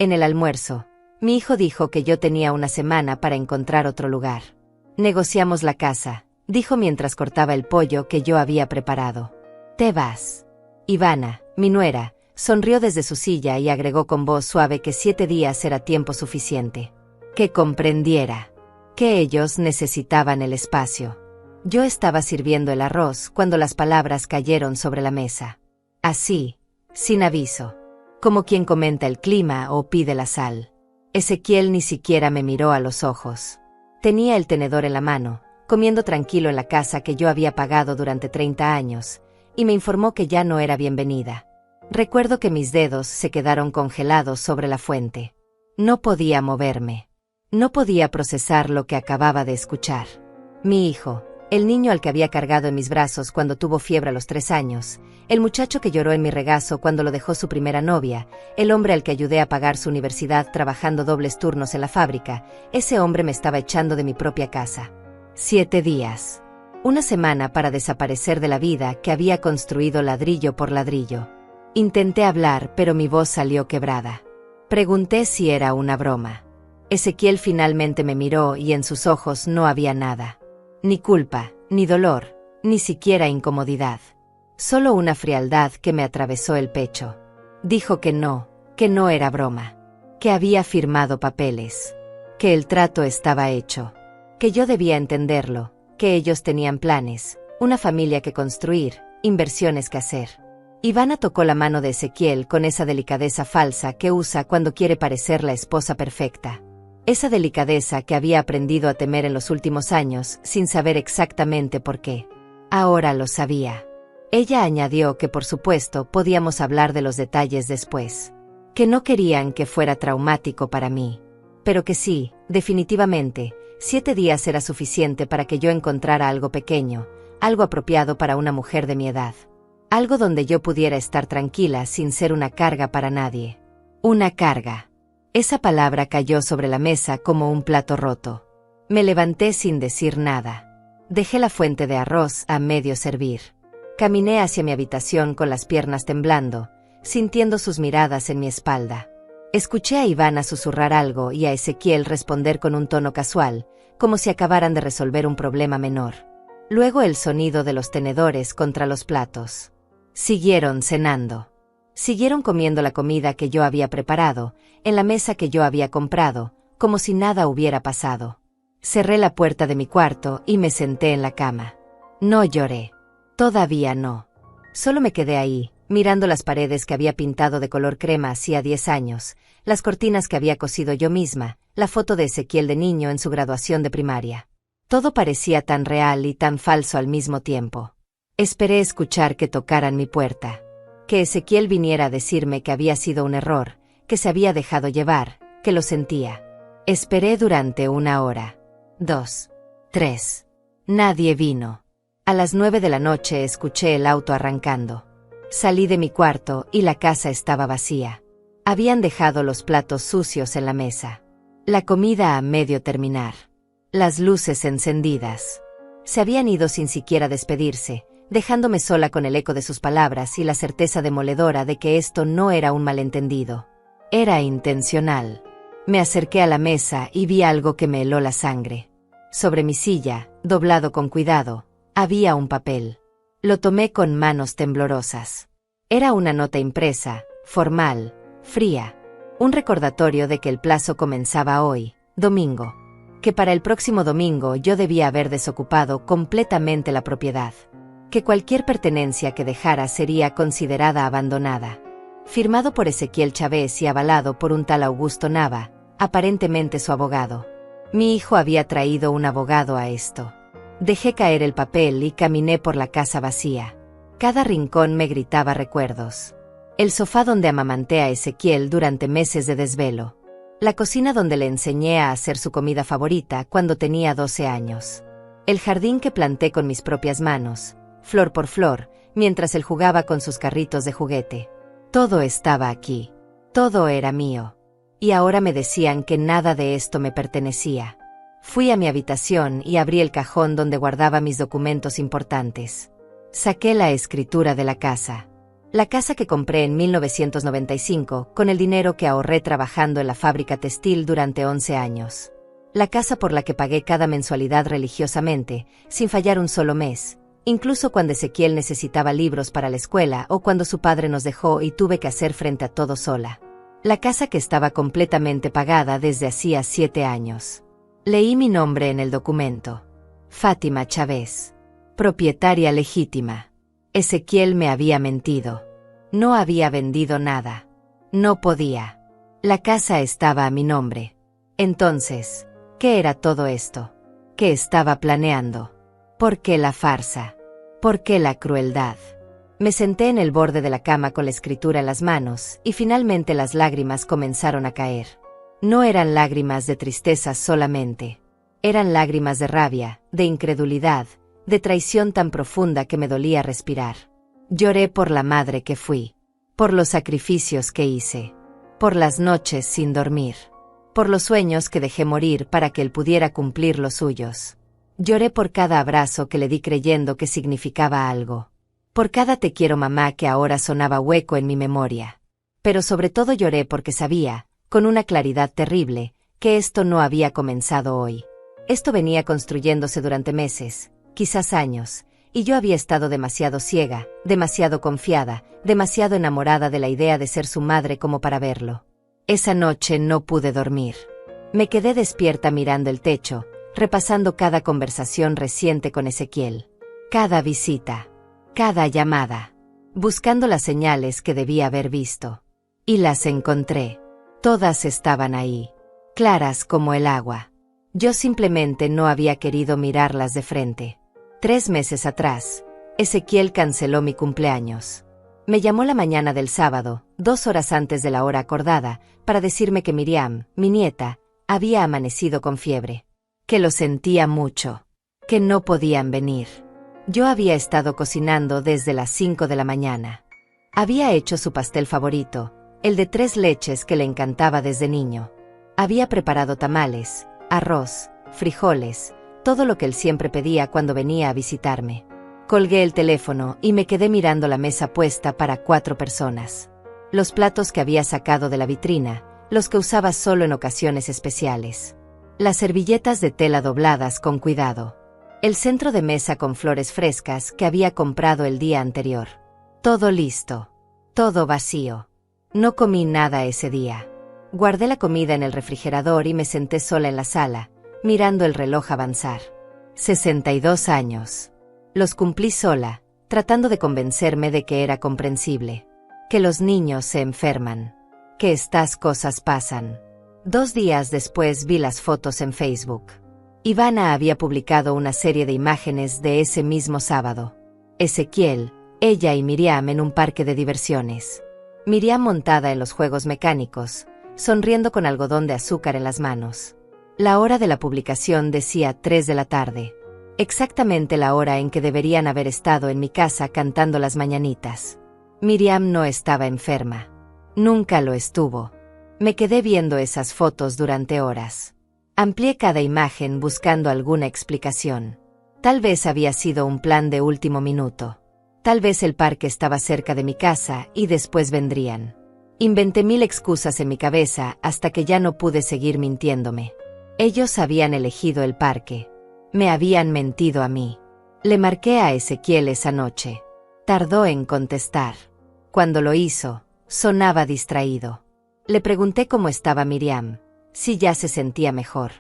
En el almuerzo, mi hijo dijo que yo tenía una semana para encontrar otro lugar. Negociamos la casa, dijo mientras cortaba el pollo que yo había preparado. Te vas. Ivana, mi nuera, sonrió desde su silla y agregó con voz suave que 7 días era tiempo suficiente. Que comprendiera que ellos necesitaban el espacio. Yo estaba sirviendo el arroz cuando las palabras cayeron sobre la mesa. Así, sin aviso. Como quien comenta el clima o pide la sal. Ezequiel ni siquiera me miró a los ojos. Tenía el tenedor en la mano, comiendo tranquilo en la casa que yo había pagado durante 30 años, y me informó que ya no era bienvenida. Recuerdo que mis dedos se quedaron congelados sobre la fuente. No podía moverme. No podía procesar lo que acababa de escuchar. Mi hijo, el niño al que había cargado en mis brazos cuando tuvo fiebre a los 3 años, el muchacho que lloró en mi regazo cuando lo dejó su primera novia, el hombre al que ayudé a pagar su universidad trabajando dobles turnos en la fábrica, ese hombre me estaba echando de mi propia casa. 7 días. Una semana para desaparecer de la vida que había construido ladrillo por ladrillo. Intenté hablar, pero mi voz salió quebrada. Pregunté si era una broma. Ezequiel finalmente me miró y en sus ojos no había nada. Ni culpa, ni dolor, ni siquiera incomodidad. Solo una frialdad que me atravesó el pecho. Dijo que no era broma. Que había firmado papeles. Que el trato estaba hecho. Que yo debía entenderlo, que ellos tenían planes, una familia que construir, inversiones que hacer. Ivana tocó la mano de Ezequiel con esa delicadeza falsa que usa cuando quiere parecer la esposa perfecta. Esa delicadeza que había aprendido a temer en los últimos años sin saber exactamente por qué. Ahora lo sabía. Ella añadió que por supuesto podíamos hablar de los detalles después. Que no querían que fuera traumático para mí. Pero que sí, definitivamente, 7 días era suficiente para que yo encontrara algo pequeño, algo apropiado para una mujer de mi edad. Algo donde yo pudiera estar tranquila sin ser una carga para nadie. Una carga. Esa palabra cayó sobre la mesa como un plato roto. Me levanté sin decir nada. Dejé la fuente de arroz a medio servir. Caminé hacia mi habitación con las piernas temblando, sintiendo sus miradas en mi espalda. Escuché a Ivana susurrar algo y a Ezequiel responder con un tono casual, como si acabaran de resolver un problema menor. Luego el sonido de los tenedores contra los platos. Siguieron cenando. Siguieron comiendo la comida que yo había preparado, en la mesa que yo había comprado, como si nada hubiera pasado. Cerré la puerta de mi cuarto y me senté en la cama. No lloré. Todavía no. Solo me quedé ahí, mirando las paredes que había pintado de color crema hacía 10 años, las cortinas que había cosido yo misma, la foto de Ezequiel de niño en su graduación de primaria. Todo parecía tan real y tan falso al mismo tiempo. Esperé escuchar que tocaran mi puerta. Que Ezequiel viniera a decirme que había sido un error, que se había dejado llevar, que lo sentía. Esperé durante 1 hora. 2. 3. Nadie vino. A las 9 de la noche escuché el auto arrancando. Salí de mi cuarto y la casa estaba vacía. Habían dejado los platos sucios en la mesa. La comida a medio terminar. Las luces encendidas. Se habían ido sin siquiera despedirse, dejándome sola con el eco de sus palabras y la certeza demoledora de que esto no era un malentendido. Era intencional. Me acerqué a la mesa y vi algo que me heló la sangre. Sobre mi silla, doblado con cuidado, había un papel. Lo tomé con manos temblorosas. Era una nota impresa, formal, fría. Un recordatorio de que el plazo comenzaba hoy, domingo. Que para el próximo domingo yo debía haber desocupado completamente la propiedad. Que cualquier pertenencia que dejara sería considerada abandonada. Firmado por Ezequiel Chávez y avalado por un tal Augusto Nava, aparentemente su abogado. Mi hijo había traído un abogado a esto. Dejé caer el papel y caminé por la casa vacía. Cada rincón me gritaba recuerdos. El sofá donde amamanté a Ezequiel durante meses de desvelo. La cocina donde le enseñé a hacer su comida favorita cuando tenía 12 años. El jardín que planté con mis propias manos, flor por flor, mientras él jugaba con sus carritos de juguete. Todo estaba aquí. Todo era mío. Y ahora me decían que nada de esto me pertenecía. Fui a mi habitación y abrí el cajón donde guardaba mis documentos importantes. Saqué la escritura de la casa. La casa que compré en 1995, con el dinero que ahorré trabajando en la fábrica textil durante 11 años. La casa por la que pagué cada mensualidad religiosamente, sin fallar un solo mes, incluso cuando Ezequiel necesitaba libros para la escuela o cuando su padre nos dejó y tuve que hacer frente a todo sola. La casa que estaba completamente pagada desde hacía 7 años. Leí mi nombre en el documento. Fátima Chávez. Propietaria legítima. Ezequiel me había mentido. No había vendido nada. No podía. La casa estaba a mi nombre. Entonces, ¿qué era todo esto? ¿Qué estaba planeando? ¿Por qué la farsa? ¿Por qué la crueldad? Me senté en el borde de la cama con la escritura en las manos y finalmente las lágrimas comenzaron a caer. No eran lágrimas de tristeza solamente. Eran lágrimas de rabia, de incredulidad, de traición tan profunda que me dolía respirar. Lloré por la madre que fui, por los sacrificios que hice, por las noches sin dormir, por los sueños que dejé morir para que él pudiera cumplir los suyos. Lloré por cada abrazo que le di creyendo que significaba algo, por cada te quiero mamá que ahora sonaba hueco en mi memoria. Pero sobre todo lloré porque sabía, con una claridad terrible, que esto no había comenzado hoy. Esto venía construyéndose durante meses, quizás años, y yo había estado demasiado ciega, demasiado confiada, demasiado enamorada de la idea de ser su madre como para verlo. Esa noche no pude dormir. Me quedé despierta mirando el techo, repasando cada conversación reciente con Ezequiel, cada visita, cada llamada, buscando las señales que debía haber visto. Y las encontré. Todas estaban ahí, claras como el agua. Yo simplemente no había querido mirarlas de frente. 3 meses atrás, Ezequiel canceló mi cumpleaños. Me llamó la mañana del sábado, 2 horas antes de la hora acordada, para decirme que Miriam, mi nieta, había amanecido con fiebre. Que lo sentía mucho. Que no podían venir. Yo había estado cocinando desde las 5 de la mañana. Había hecho su pastel favorito, el de 3 leches que le encantaba desde niño. Había preparado tamales, arroz, frijoles, todo lo que él siempre pedía cuando venía a visitarme. Colgué el teléfono y me quedé mirando la mesa puesta para 4 personas. Los platos que había sacado de la vitrina, los que usaba solo en ocasiones especiales. Las servilletas de tela dobladas con cuidado. El centro de mesa con flores frescas que había comprado el día anterior. Todo listo. Todo vacío. No comí nada ese día. Guardé la comida en el refrigerador y me senté sola en la sala, mirando el reloj avanzar. 62 años. Los cumplí sola, tratando de convencerme de que era comprensible. Que los niños se enferman. Que estas cosas pasan. 2 días después vi las fotos en Facebook. Ivana había publicado una serie de imágenes de ese mismo sábado. Ezequiel, ella y Miriam en un parque de diversiones. Miriam montada en los juegos mecánicos, sonriendo con algodón de azúcar en las manos. La hora de la publicación decía 3 de la tarde. Exactamente la hora en que deberían haber estado en mi casa cantando las mañanitas. Miriam no estaba enferma. Nunca lo estuvo. Me quedé viendo esas fotos durante horas. Amplié cada imagen buscando alguna explicación. Tal vez había sido un plan de último minuto. Tal vez el parque estaba cerca de mi casa y después vendrían. Inventé 1000 excusas en mi cabeza hasta que ya no pude seguir mintiéndome. Ellos habían elegido el parque. Me habían mentido a mí. Le marqué a Ezequiel esa noche. Tardó en contestar. Cuando lo hizo, sonaba distraído. Le pregunté cómo estaba Miriam, si ya se sentía mejor.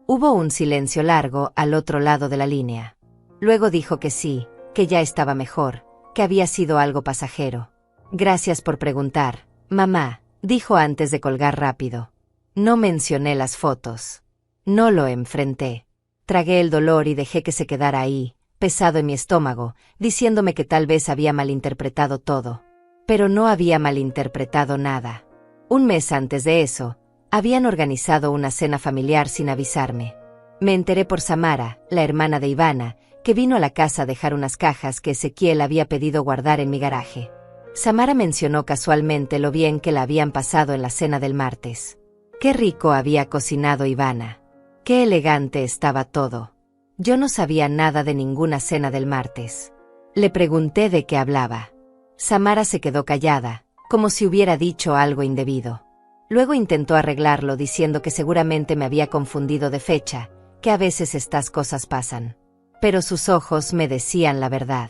Hubo un silencio largo al otro lado de la línea. Luego dijo que sí, que ya estaba mejor, que había sido algo pasajero. Gracias por preguntar, mamá, dijo antes de colgar rápido. No mencioné las fotos. No lo enfrenté. Tragué el dolor y dejé que se quedara ahí, pesado en mi estómago, diciéndome que tal vez había malinterpretado todo. Pero no había malinterpretado nada. Un mes antes de eso, habían organizado una cena familiar sin avisarme. Me enteré por Samara, la hermana de Ivana, que vino a la casa a dejar unas cajas que Ezequiel había pedido guardar en mi garaje. Samara mencionó casualmente lo bien que la habían pasado en la cena del martes. Qué rico había cocinado Ivana. Qué elegante estaba todo. Yo no sabía nada de ninguna cena del martes. Le pregunté de qué hablaba. Samara se quedó callada, como si hubiera dicho algo indebido. Luego intentó arreglarlo diciendo que seguramente me había confundido de fecha, que a veces estas cosas pasan. Pero sus ojos me decían la verdad.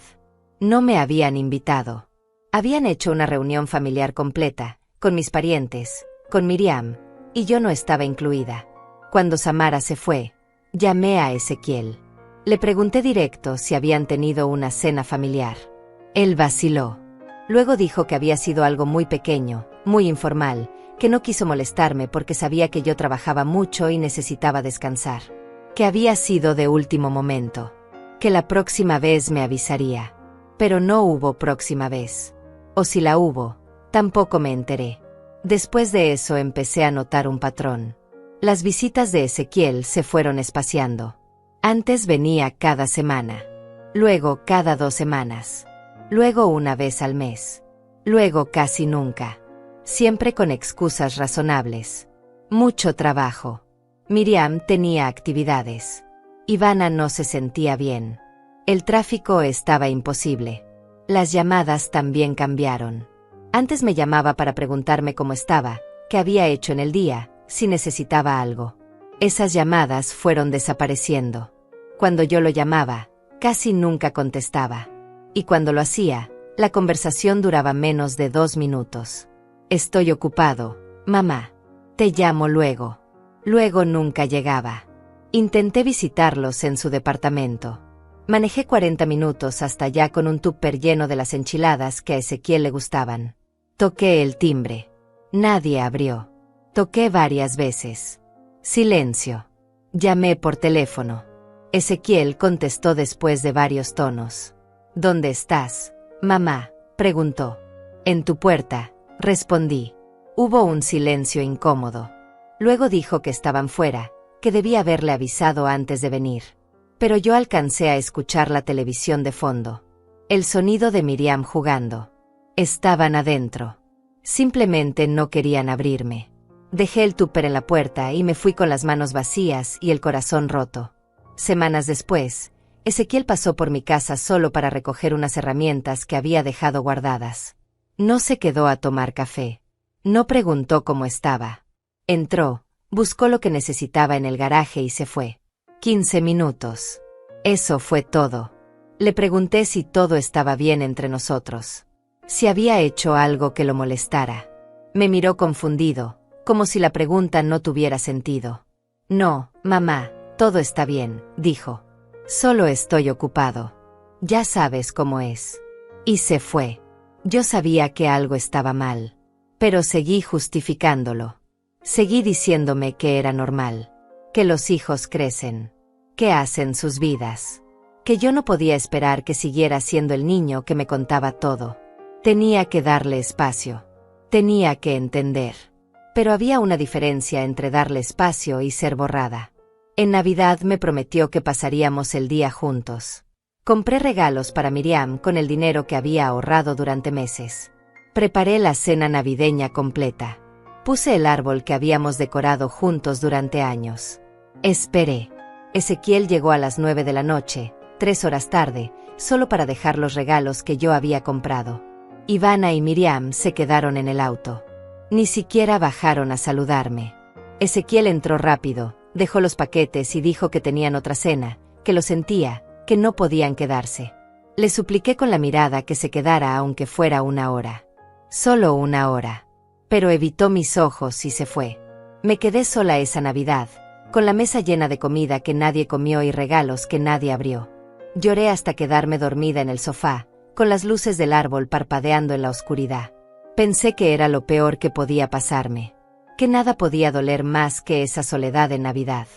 No me habían invitado. Habían hecho una reunión familiar completa, con mis parientes, con Miriam, y yo no estaba incluida. Cuando Samara se fue, llamé a Ezequiel. Le pregunté directo si habían tenido una cena familiar. Él vaciló. Luego dijo que había sido algo muy pequeño, muy informal, que no quiso molestarme porque sabía que yo trabajaba mucho y necesitaba descansar. Que había sido de último momento. Que la próxima vez me avisaría. Pero no hubo próxima vez. O si la hubo, tampoco me enteré. Después de eso empecé a notar un patrón. Las visitas de Ezequiel se fueron espaciando. Antes venía cada semana. Luego cada 2 semanas. Luego una vez al mes. Luego casi nunca. Siempre con excusas razonables. Mucho trabajo. Miriam tenía actividades. Ivana no se sentía bien. El tráfico estaba imposible. Las llamadas también cambiaron. Antes me llamaba para preguntarme cómo estaba, qué había hecho en el día, si necesitaba algo. Esas llamadas fueron desapareciendo. Cuando yo lo llamaba, casi nunca contestaba. Y cuando lo hacía, la conversación duraba menos de 2 minutos. Estoy ocupado, mamá. Te llamo luego. Luego nunca llegaba. Intenté visitarlos en su departamento. Manejé 40 minutos hasta allá con un tupper lleno de las enchiladas que a Ezequiel le gustaban. Toqué el timbre. Nadie abrió. Toqué varias veces. Silencio. Llamé por teléfono. Ezequiel contestó después de varios tonos. ¿Dónde estás, mamá?, preguntó. En tu puerta, respondí. Hubo un silencio incómodo. Luego dijo que estaban fuera, que debía haberle avisado antes de venir. Pero yo alcancé a escuchar la televisión de fondo. El sonido de Miriam jugando. Estaban adentro. Simplemente no querían abrirme. Dejé el tupper en la puerta y me fui con las manos vacías y el corazón roto. Semanas después, Ezequiel pasó por mi casa solo para recoger unas herramientas que había dejado guardadas. No se quedó a tomar café. No preguntó cómo estaba. Entró, buscó lo que necesitaba en el garaje y se fue. 15 minutos. Eso fue todo. Le pregunté si todo estaba bien entre nosotros. Si había hecho algo que lo molestara. Me miró confundido, como si la pregunta no tuviera sentido. No, mamá, todo está bien, dijo. Solo estoy ocupado. Ya sabes cómo es. Y se fue. Yo sabía que algo estaba mal. Pero seguí justificándolo. Seguí diciéndome que era normal. Que los hijos crecen. Que hacen sus vidas. Que yo no podía esperar que siguiera siendo el niño que me contaba todo. Tenía que darle espacio. Tenía que entender. Pero había una diferencia entre darle espacio y ser borrada. En Navidad me prometió que pasaríamos el día juntos. Compré regalos para Miriam con el dinero que había ahorrado durante meses. Preparé la cena navideña completa. Puse el árbol que habíamos decorado juntos durante años. Esperé. Ezequiel llegó a las 9 de la noche, 3 horas tarde, solo para dejar los regalos que yo había comprado. Ivana y Miriam se quedaron en el auto. Ni siquiera bajaron a saludarme. Ezequiel entró rápido, dejó los paquetes y dijo que tenían otra cena, que lo sentía, que no podían quedarse. Le supliqué con la mirada que se quedara aunque fuera 1 hora. Solo 1 hora. Pero evitó mis ojos y se fue. Me quedé sola esa Navidad, con la mesa llena de comida que nadie comió y regalos que nadie abrió. Lloré hasta quedarme dormida en el sofá, con las luces del árbol parpadeando en la oscuridad. Pensé que era lo peor que podía pasarme. Que nada podía doler más que esa soledad en Navidad.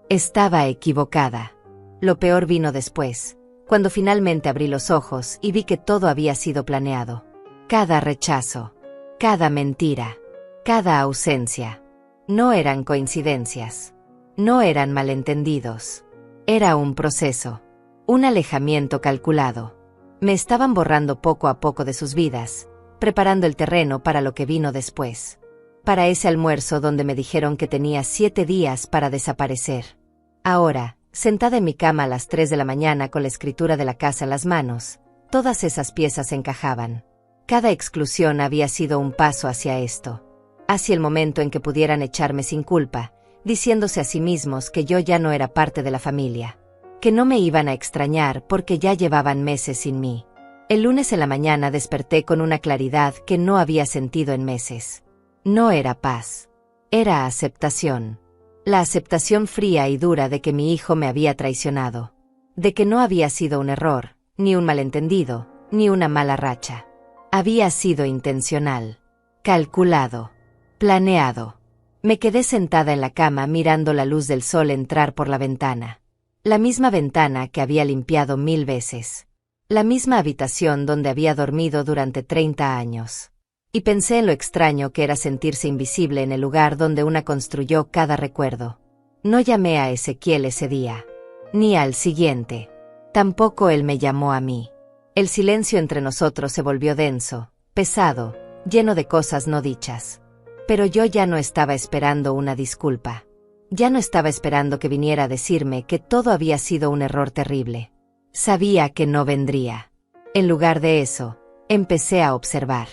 Estaba equivocada. Lo peor vino después, cuando finalmente abrí los ojos y vi que todo había sido planeado. Cada rechazo, cada mentira, cada ausencia. No eran coincidencias. No eran malentendidos. Era un proceso. Un alejamiento calculado. Me estaban borrando poco a poco de sus vidas, preparando el terreno para lo que vino después. Para ese almuerzo donde me dijeron que tenía 7 días para desaparecer. Ahora, sentada en mi cama a las 3 de la mañana con la escritura de la casa en las manos, todas esas piezas encajaban. Cada exclusión había sido un paso hacia esto, hacia el momento en que pudieran echarme sin culpa, diciéndose a sí mismos que yo ya no era parte de la familia, que no me iban a extrañar porque ya llevaban meses sin mí. El lunes en la mañana desperté con una claridad que no había sentido en meses. No era paz, era aceptación. La aceptación fría y dura de que mi hijo me había traicionado, de que no había sido un error, ni un malentendido, ni una mala racha. Había sido intencional, calculado, planeado. Me quedé sentada en la cama mirando la luz del sol entrar por la ventana. La misma ventana que había limpiado 1000 veces. La misma habitación donde había dormido durante 30 años. Y pensé en lo extraño que era sentirse invisible en el lugar donde una construyó cada recuerdo. No llamé a Ezequiel ese día, ni al siguiente. Tampoco él me llamó a mí. El silencio entre nosotros se volvió denso, pesado, lleno de cosas no dichas. Pero yo ya no estaba esperando una disculpa. Ya no estaba esperando que viniera a decirme que todo había sido un error terrible. Sabía que no vendría. En lugar de eso, empecé a observar,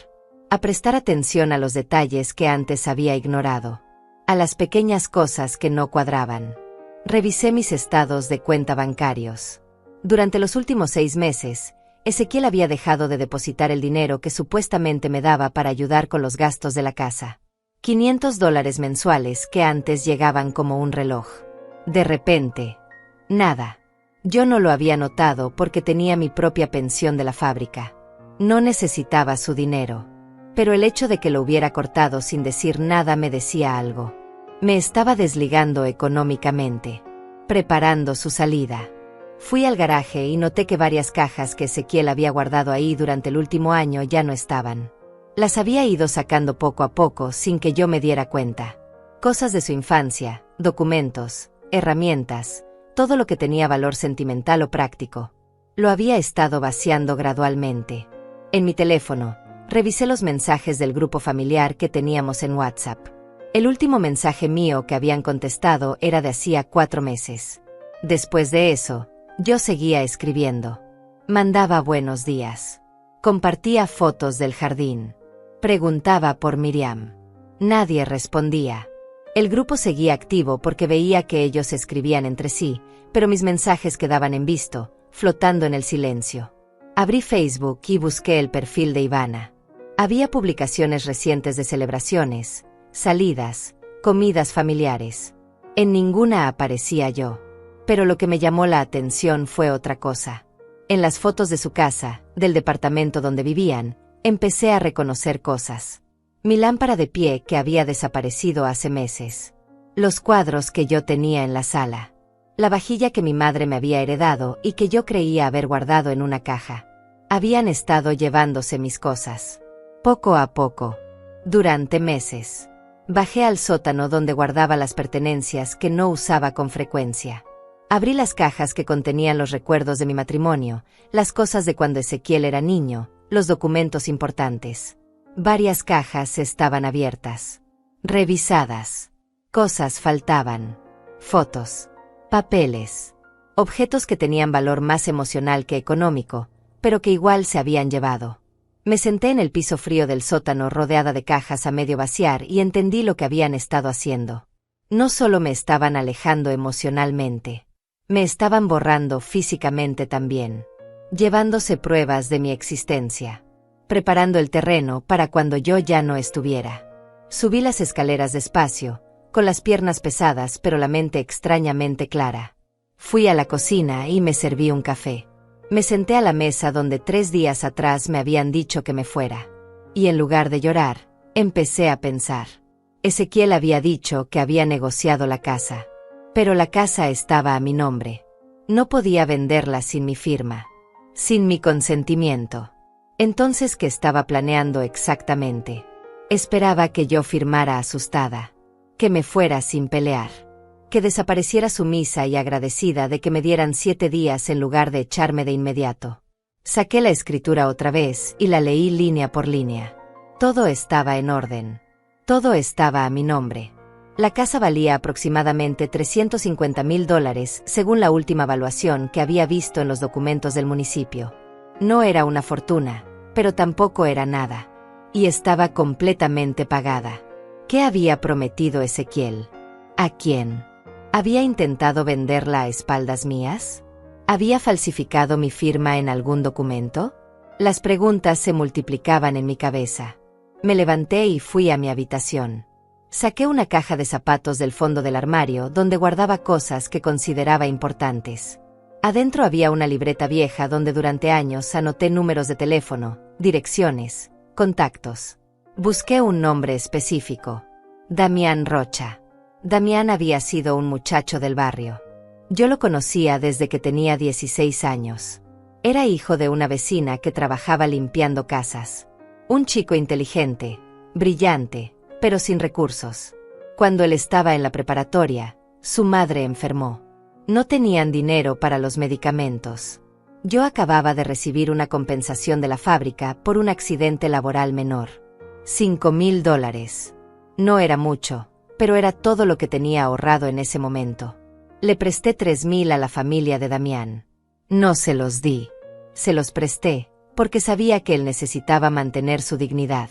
a prestar atención a los detalles que antes había ignorado, a las pequeñas cosas que no cuadraban. Revisé mis estados de cuenta bancarios. Durante los últimos 6 meses, Ezequiel había dejado de depositar el dinero que supuestamente me daba para ayudar con los gastos de la casa. $500 mensuales que antes llegaban como un reloj. De repente, nada. Yo no lo había notado porque tenía mi propia pensión de la fábrica. No necesitaba su dinero. Pero el hecho de que lo hubiera cortado sin decir nada me decía algo. Me estaba desligando económicamente, preparando su salida. Fui al garaje y noté que varias cajas que Ezequiel había guardado ahí durante el último año ya no estaban. Las había ido sacando poco a poco sin que yo me diera cuenta. Cosas de su infancia, documentos, herramientas, todo lo que tenía valor sentimental o práctico. Lo había estado vaciando gradualmente. En mi teléfono, revisé los mensajes del grupo familiar que teníamos en WhatsApp. El último mensaje mío que habían contestado era de hacía 4 meses. Después de eso, yo seguía escribiendo. Mandaba buenos días. Compartía fotos del jardín. Preguntaba por Miriam. Nadie respondía. El grupo seguía activo porque veía que ellos escribían entre sí, pero mis mensajes quedaban en visto, flotando en el silencio. Abrí Facebook y busqué el perfil de Ivana. Había publicaciones recientes de celebraciones, salidas, comidas familiares. En ninguna aparecía yo. Pero lo que me llamó la atención fue otra cosa. En las fotos de su casa, del departamento donde vivían, empecé a reconocer cosas. Mi lámpara de pie que había desaparecido hace meses. Los cuadros que yo tenía en la sala. La vajilla que mi madre me había heredado y que yo creía haber guardado en una caja. Habían estado llevándose mis cosas. Poco a poco. Durante meses. Bajé al sótano donde guardaba las pertenencias que no usaba con frecuencia. Abrí las cajas que contenían los recuerdos de mi matrimonio, las cosas de cuando Ezequiel era niño, los documentos importantes. Varias cajas estaban abiertas, revisadas. Cosas faltaban. Fotos, papeles, objetos que tenían valor más emocional que económico, pero que igual se habían llevado. Me senté en el piso frío del sótano rodeada de cajas a medio vaciar y entendí lo que habían estado haciendo. No solo me estaban alejando emocionalmente, me estaban borrando físicamente también, llevándose pruebas de mi existencia, preparando el terreno para cuando yo ya no estuviera. Subí las escaleras despacio, con las piernas pesadas pero la mente extrañamente clara. Fui a la cocina y me serví un café. Me senté a la mesa donde 3 días atrás me habían dicho que me fuera. Y en lugar de llorar, empecé a pensar. Ezequiel había dicho que había negociado la casa. Pero la casa estaba a mi nombre. No podía venderla sin mi firma. Sin mi consentimiento. Entonces, ¿qué estaba planeando exactamente? Esperaba que yo firmara asustada. Que me fuera sin pelear. Que desapareciera sumisa y agradecida de que me dieran 7 días en lugar de echarme de inmediato. Saqué la escritura otra vez y la leí línea por línea. Todo estaba en orden. Todo estaba a mi nombre. La casa valía aproximadamente $350,000 según la última evaluación que había visto en los documentos del municipio. No era una fortuna, pero tampoco era nada. Y estaba completamente pagada. ¿Qué había prometido Ezequiel? ¿A quién? ¿Había intentado venderla a espaldas mías? ¿Había falsificado mi firma en algún documento? Las preguntas se multiplicaban en mi cabeza. Me levanté y fui a mi habitación. Saqué una caja de zapatos del fondo del armario donde guardaba cosas que consideraba importantes. Adentro había una libreta vieja donde durante años anoté números de teléfono, direcciones, contactos. Busqué un nombre específico. Damián Rocha. Damián había sido un muchacho del barrio. Yo lo conocía desde que tenía 16 años. Era hijo de una vecina que trabajaba limpiando casas. Un chico inteligente, brillante, pero sin recursos. Cuando él estaba en la preparatoria, su madre enfermó. No tenían dinero para los medicamentos. Yo acababa de recibir una compensación de la fábrica por un accidente laboral menor. $5,000. No era mucho, pero era todo lo que tenía ahorrado en ese momento. Le presté 3,000 a la familia de Damián. No se los di. Se los presté, porque sabía que él necesitaba mantener su dignidad.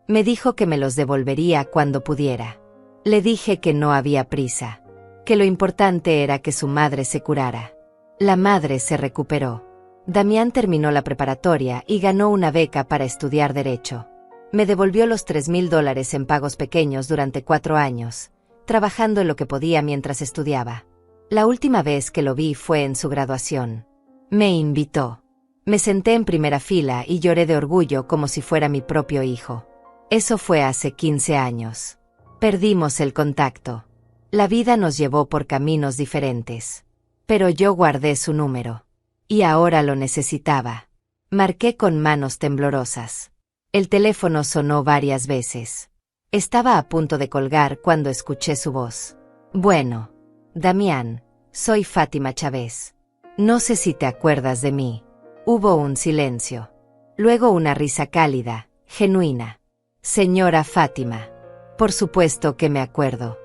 Me dijo que me los devolvería cuando pudiera. Le dije que no había prisa, que lo importante era que su madre se curara. La madre se recuperó. Damián terminó la preparatoria y ganó una beca para estudiar Derecho. Me devolvió los $3,000 en pagos pequeños durante 4 años, trabajando en lo que podía mientras estudiaba. La última vez que lo vi fue en su graduación. Me invitó. Me senté en primera fila y lloré de orgullo como si fuera mi propio hijo. Eso fue hace 15 años. Perdimos el contacto. La vida nos llevó por caminos diferentes. Pero yo guardé su número. Y ahora lo necesitaba. Marqué con manos temblorosas. El teléfono sonó varias veces. Estaba a punto de colgar cuando escuché su voz. Bueno, Damián, soy Fátima Chávez. No sé si te acuerdas de mí. Hubo un silencio. Luego una risa cálida, genuina. Señora Fátima. Por supuesto que me acuerdo.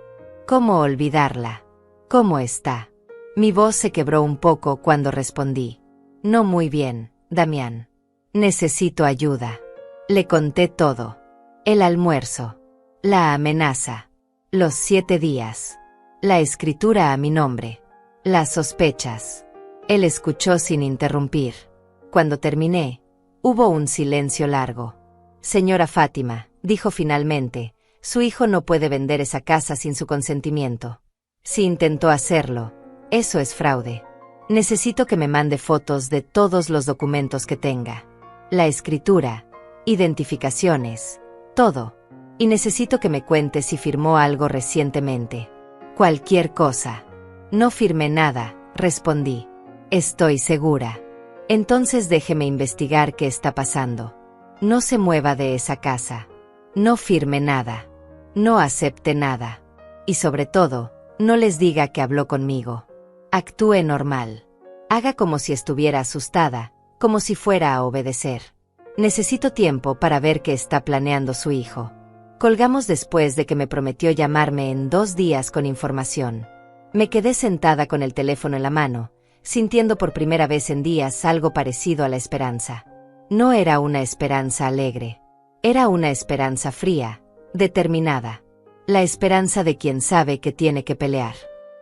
¿Cómo olvidarla? ¿Cómo está? Mi voz se quebró un poco cuando respondí. No muy bien, Damián. Necesito ayuda. Le conté todo. El almuerzo. La amenaza. Los 7 días. La escritura a mi nombre. Las sospechas. Él escuchó sin interrumpir. Cuando terminé, hubo un silencio largo. Señora Fátima, dijo finalmente, su hijo no puede vender esa casa sin su consentimiento. Si intentó hacerlo, eso es fraude. Necesito que me mande fotos de todos los documentos que tenga. La escritura, identificaciones, todo. Y necesito que me cuente si firmó algo recientemente. Cualquier cosa. No firmé nada, respondí. Estoy segura. Entonces déjeme investigar qué está pasando. No se mueva de esa casa. No firme nada. No acepte nada. Y sobre todo, no les diga que habló conmigo. Actúe normal. Haga como si estuviera asustada, como si fuera a obedecer. Necesito tiempo para ver qué está planeando su hijo. Colgamos después de que me prometió llamarme en 2 días con información. Me quedé sentada con el teléfono en la mano, sintiendo por primera vez en días algo parecido a la esperanza. No era una esperanza alegre. Era una esperanza fría, determinada. La esperanza de quien sabe que tiene que pelear.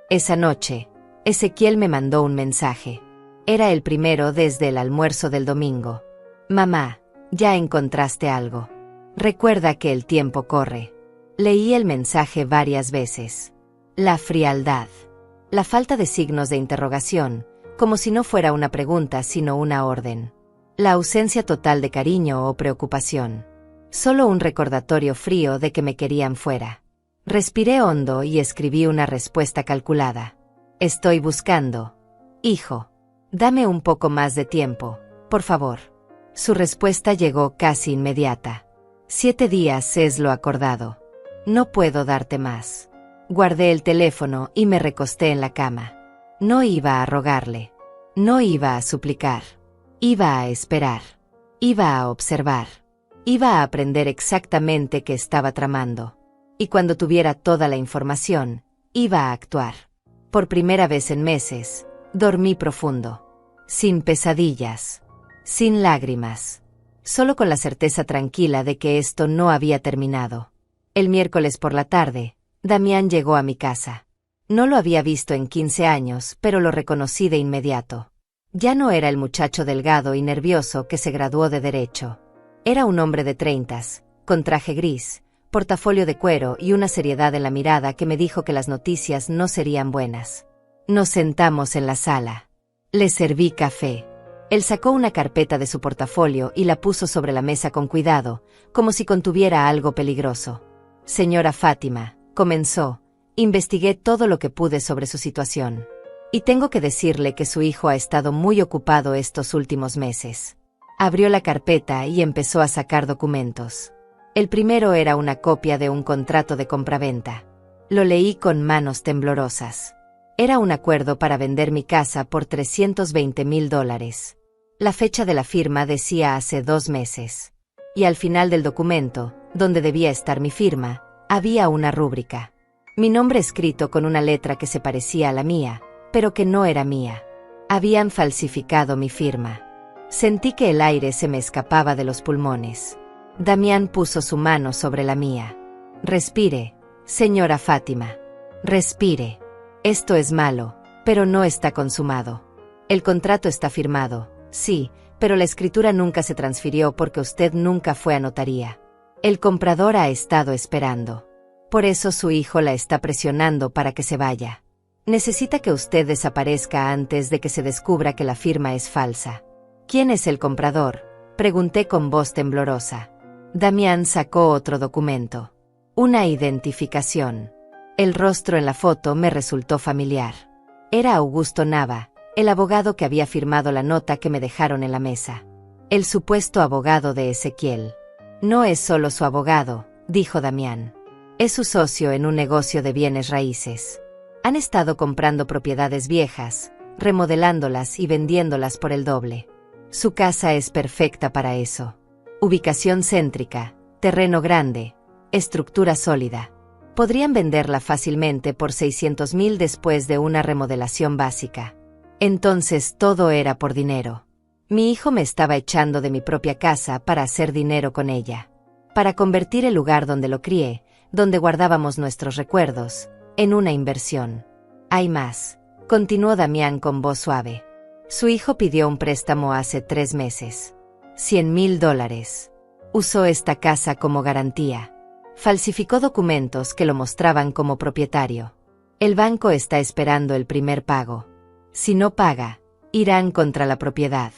Esa noche, Ezequiel me mandó un mensaje. Era el primero desde el almuerzo del domingo. Mamá, ya encontraste algo. Recuerda que el tiempo corre. Leí el mensaje varias veces. La frialdad. La falta de signos de interrogación, como si no fuera una pregunta sino una orden. La ausencia total de cariño o preocupación. Solo un recordatorio frío de que me querían fuera. Respiré hondo y escribí una respuesta calculada. Estoy buscando. Hijo. Dame un poco más de tiempo, por favor. Su respuesta llegó casi inmediata. 7 días es lo acordado. No puedo darte más. Guardé el teléfono y me recosté en la cama. No iba a rogarle. No iba a suplicar. Iba a esperar. Iba a observar. Iba a aprender exactamente qué estaba tramando. Y cuando tuviera toda la información, iba a actuar. Por primera vez en meses, dormí profundo. Sin pesadillas. Sin lágrimas. solo con la certeza tranquila de que esto no había terminado. El miércoles por la tarde, Damián llegó a mi casa. No lo había visto en 15 años, pero lo reconocí de inmediato. Ya no era el muchacho delgado y nervioso que se graduó de Derecho. Era un hombre de 30, con traje gris, portafolio de cuero y una seriedad en la mirada que me dijo que las noticias no serían buenas. Nos sentamos en la sala. Le serví café. Él sacó una carpeta de su portafolio y la puso sobre la mesa con cuidado, como si contuviera algo peligroso. Señora Fátima, comenzó, investigué todo lo que pude sobre su situación. Y tengo que decirle que su hijo ha estado muy ocupado estos últimos meses. Abrió la carpeta y empezó a sacar documentos. El primero era una copia de un contrato de compraventa. Lo leí con manos temblorosas. Era un acuerdo para vender mi casa por $320,000. La fecha de la firma decía hace 2 meses. Y al final del documento, donde debía estar mi firma, había una rúbrica. Mi nombre escrito con una letra que se parecía a la mía, pero que no era mía. Habían falsificado mi firma. Sentí que el aire se me escapaba de los pulmones. Damián puso su mano sobre la mía. Respire, señora Fátima. Respire. Esto es malo, pero no está consumado. El contrato está firmado, sí, pero la escritura nunca se transfirió porque usted nunca fue a notaría. El comprador ha estado esperando. Por eso su hijo la está presionando para que se vaya. Necesita que usted desaparezca antes de que se descubra que la firma es falsa. ¿Quién es el comprador?, pregunté con voz temblorosa. Damián sacó otro documento. Una identificación. El rostro en la foto me resultó familiar. Era Augusto Nava, el abogado que había firmado la nota que me dejaron en la mesa. El supuesto abogado de Ezequiel. No es solo su abogado, dijo Damián. Es su socio en un negocio de bienes raíces. Han estado comprando propiedades viejas, remodelándolas y vendiéndolas por el doble. Su casa es perfecta para eso. Ubicación céntrica, terreno grande, estructura sólida. Podrían venderla fácilmente por $600,000 después de una remodelación básica. Entonces todo era por dinero. Mi hijo me estaba echando de mi propia casa para hacer dinero con ella. Para convertir el lugar donde lo crié, donde guardábamos nuestros recuerdos, en una inversión. Hay más, continuó Damián con voz suave. Su hijo pidió un préstamo hace 3 meses. $100,000. Usó esta casa como garantía. Falsificó documentos que lo mostraban como propietario. El banco está esperando el primer pago. Si no paga, irán contra la propiedad.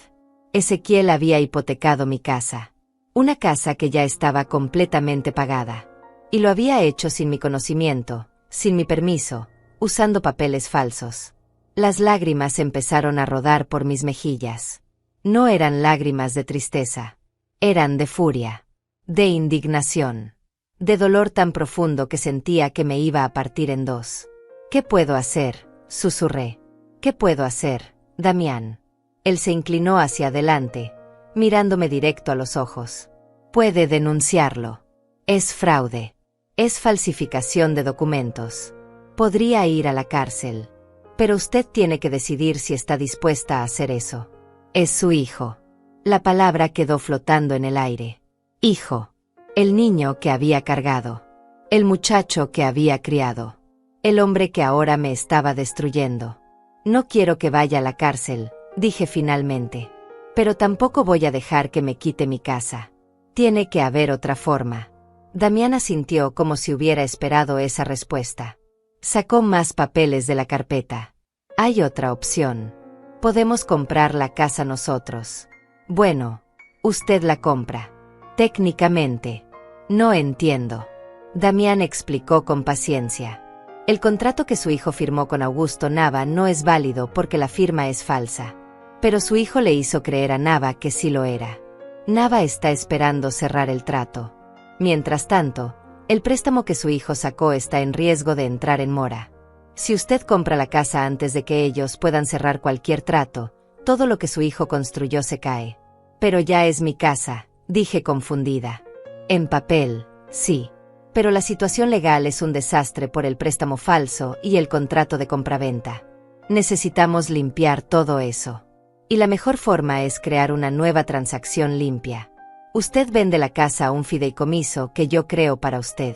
Ezequiel había hipotecado mi casa. Una casa que ya estaba completamente pagada. Y lo había hecho sin mi conocimiento, sin mi permiso, usando papeles falsos. Las lágrimas empezaron a rodar por mis mejillas. No eran lágrimas de tristeza. Eran de furia. De indignación. De dolor tan profundo que sentía que me iba a partir en 2. ¿Qué puedo hacer?, susurré. ¿Qué puedo hacer, Damián? Él se inclinó hacia adelante, mirándome directo a los ojos. Puede denunciarlo. Es fraude. Es falsificación de documentos. Podría ir a la cárcel. Pero usted tiene que decidir si está dispuesta a hacer eso. Es su hijo. La palabra quedó flotando en el aire. Hijo. El niño que había cargado. El muchacho que había criado. El hombre que ahora me estaba destruyendo. No quiero que vaya a la cárcel, dije finalmente. Pero tampoco voy a dejar que me quite mi casa. Tiene que haber otra forma. Damián asintió como si hubiera esperado esa respuesta. Sacó más papeles de la carpeta. Hay otra opción. Podemos comprar la casa nosotros. Bueno, usted la compra. Técnicamente. No entiendo. Damián explicó con paciencia. El contrato que su hijo firmó con Augusto Nava no es válido porque la firma es falsa. Pero su hijo le hizo creer a Nava que sí lo era. Nava está esperando cerrar el trato. Mientras tanto, el préstamo que su hijo sacó está en riesgo de entrar en mora. Si usted compra la casa antes de que ellos puedan cerrar cualquier trato, todo lo que su hijo construyó se cae. Pero ya es mi casa, dije confundida. En papel, sí. Pero la situación legal es un desastre por el préstamo falso y el contrato de compraventa. Necesitamos limpiar todo eso. Y la mejor forma es crear una nueva transacción limpia. Usted vende la casa a un fideicomiso que yo creo para usted.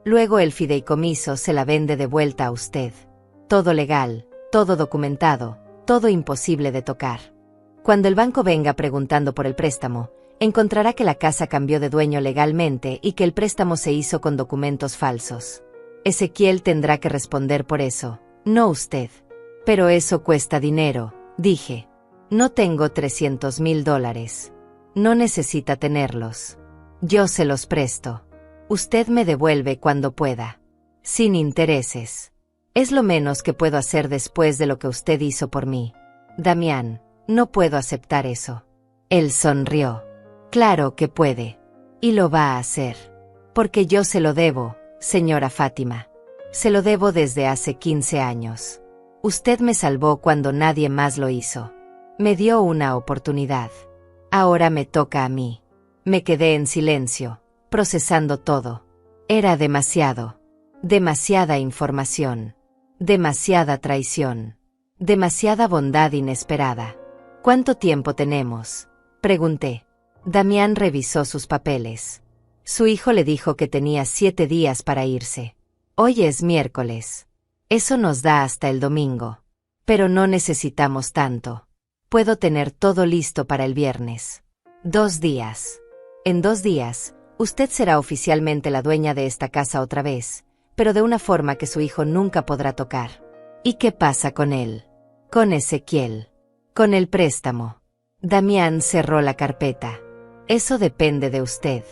Luego el fideicomiso se la vende de vuelta a usted. Todo legal, todo documentado, todo imposible de tocar. Cuando el banco venga preguntando por el préstamo, encontrará que la casa cambió de dueño legalmente y que el préstamo se hizo con documentos falsos. Ezequiel tendrá que responder por eso, no usted. Pero eso cuesta dinero, dije. No tengo $300,000. No necesita tenerlos. Yo se los presto. Usted me devuelve cuando pueda. Sin intereses. Es lo menos que puedo hacer después de lo que usted hizo por mí. Damián, no puedo aceptar eso. Él sonrió. Claro que puede. Y lo va a hacer. Porque yo se lo debo, señora Fátima. Se lo debo desde hace 15 años. Usted me salvó cuando nadie más lo hizo. Me dio una oportunidad. Ahora me toca a mí. Me quedé en silencio, procesando todo. Era demasiado. Demasiada información. Demasiada traición. Demasiada bondad inesperada. ¿Cuánto tiempo tenemos?, pregunté. Damián revisó sus papeles. Su hijo le dijo que tenía 7 días para irse. Hoy es miércoles. Eso nos da hasta el domingo. Pero no necesitamos tanto. Puedo tener todo listo para el viernes. 2 días. En 2 días, usted será oficialmente la dueña de esta casa otra vez, pero de una forma que su hijo nunca podrá tocar. ¿Y qué pasa con él? Con Ezequiel. Con el préstamo. Damián cerró la carpeta. Eso depende de usted.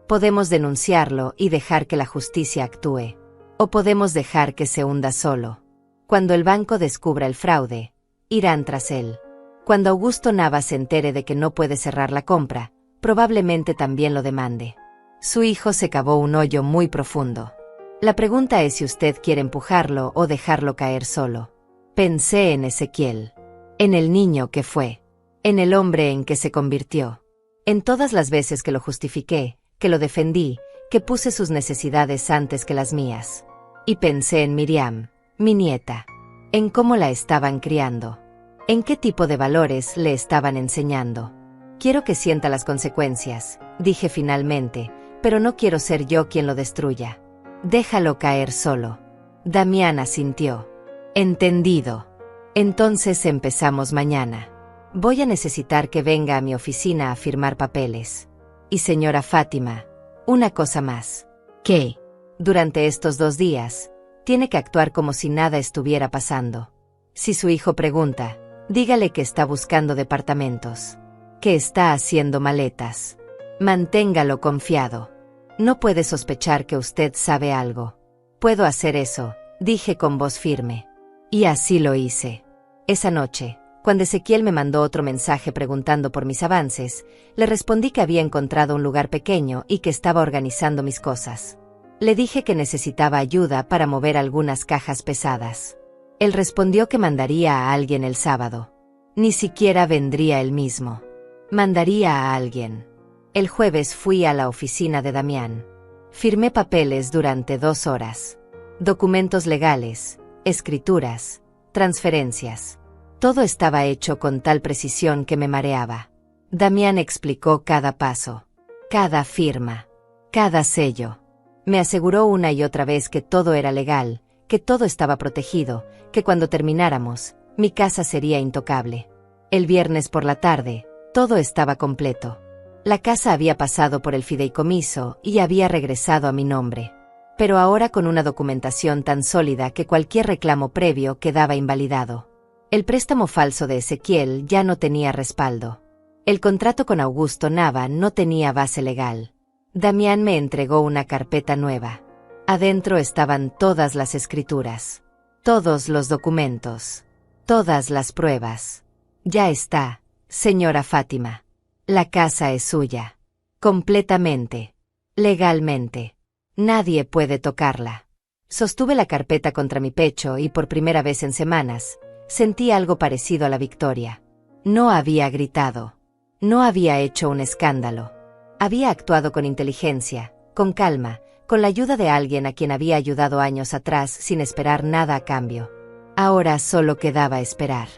Podemos denunciarlo y dejar que la justicia actúe. O podemos dejar que se hunda solo. Cuando el banco descubra el fraude, irán tras él. Cuando Augusto Nava se entere de que no puede cerrar la compra, probablemente también lo demande. Su hijo se cavó un hoyo muy profundo. La pregunta es si usted quiere empujarlo o dejarlo caer solo. Pensé en Ezequiel. En el niño que fue. En el hombre en que se convirtió. En todas las veces que lo justifiqué, que lo defendí, que puse sus necesidades antes que las mías. Y pensé en Miriam, mi nieta. En cómo la estaban criando. En qué tipo de valores le estaban enseñando. Quiero que sienta las consecuencias, dije finalmente, pero no quiero ser yo quien lo destruya. Déjalo caer solo. Damián asintió. Entendido. Entonces empezamos mañana. Voy a necesitar que venga a mi oficina a firmar papeles. Y señora Fátima, una cosa más. ¿Qué? Durante estos 2 días, tiene que actuar como si nada estuviera pasando. Si su hijo pregunta, dígale que está buscando departamentos. Que está haciendo maletas. Manténgalo confiado. No puede sospechar que usted sabe algo. Puedo hacer eso, dije con voz firme. Y así lo hice. Esa noche, cuando Ezequiel me mandó otro mensaje preguntando por mis avances, le respondí que había encontrado un lugar pequeño y que estaba organizando mis cosas. Le dije que necesitaba ayuda para mover algunas cajas pesadas. Él respondió que mandaría a alguien el sábado. Ni siquiera vendría él mismo. Mandaría a alguien. El jueves fui a la oficina de Damián. Firmé papeles durante 2 horas. Documentos legales, escrituras, transferencias. Todo estaba hecho con tal precisión que me mareaba. Damián explicó cada paso, cada firma, cada sello. Me aseguró una y otra vez que todo era legal, que todo estaba protegido, que cuando termináramos, mi casa sería intocable. El viernes por la tarde, todo estaba completo. La casa había pasado por el fideicomiso y había regresado a mi nombre. Pero ahora con una documentación tan sólida que cualquier reclamo previo quedaba invalidado. El préstamo falso de Ezequiel ya no tenía respaldo. El contrato con Augusto Nava no tenía base legal. Damián me entregó una carpeta nueva. Adentro estaban todas las escrituras, todos los documentos, todas las pruebas. Ya está, señora Fátima. La casa es suya. Completamente. Legalmente. Nadie puede tocarla. Sostuve la carpeta contra mi pecho y por primera vez en semanas, sentí algo parecido a la victoria. No había gritado. No había hecho un escándalo. Había actuado con inteligencia, con calma, con la ayuda de alguien a quien había ayudado años atrás sin esperar nada a cambio. Ahora solo quedaba esperar.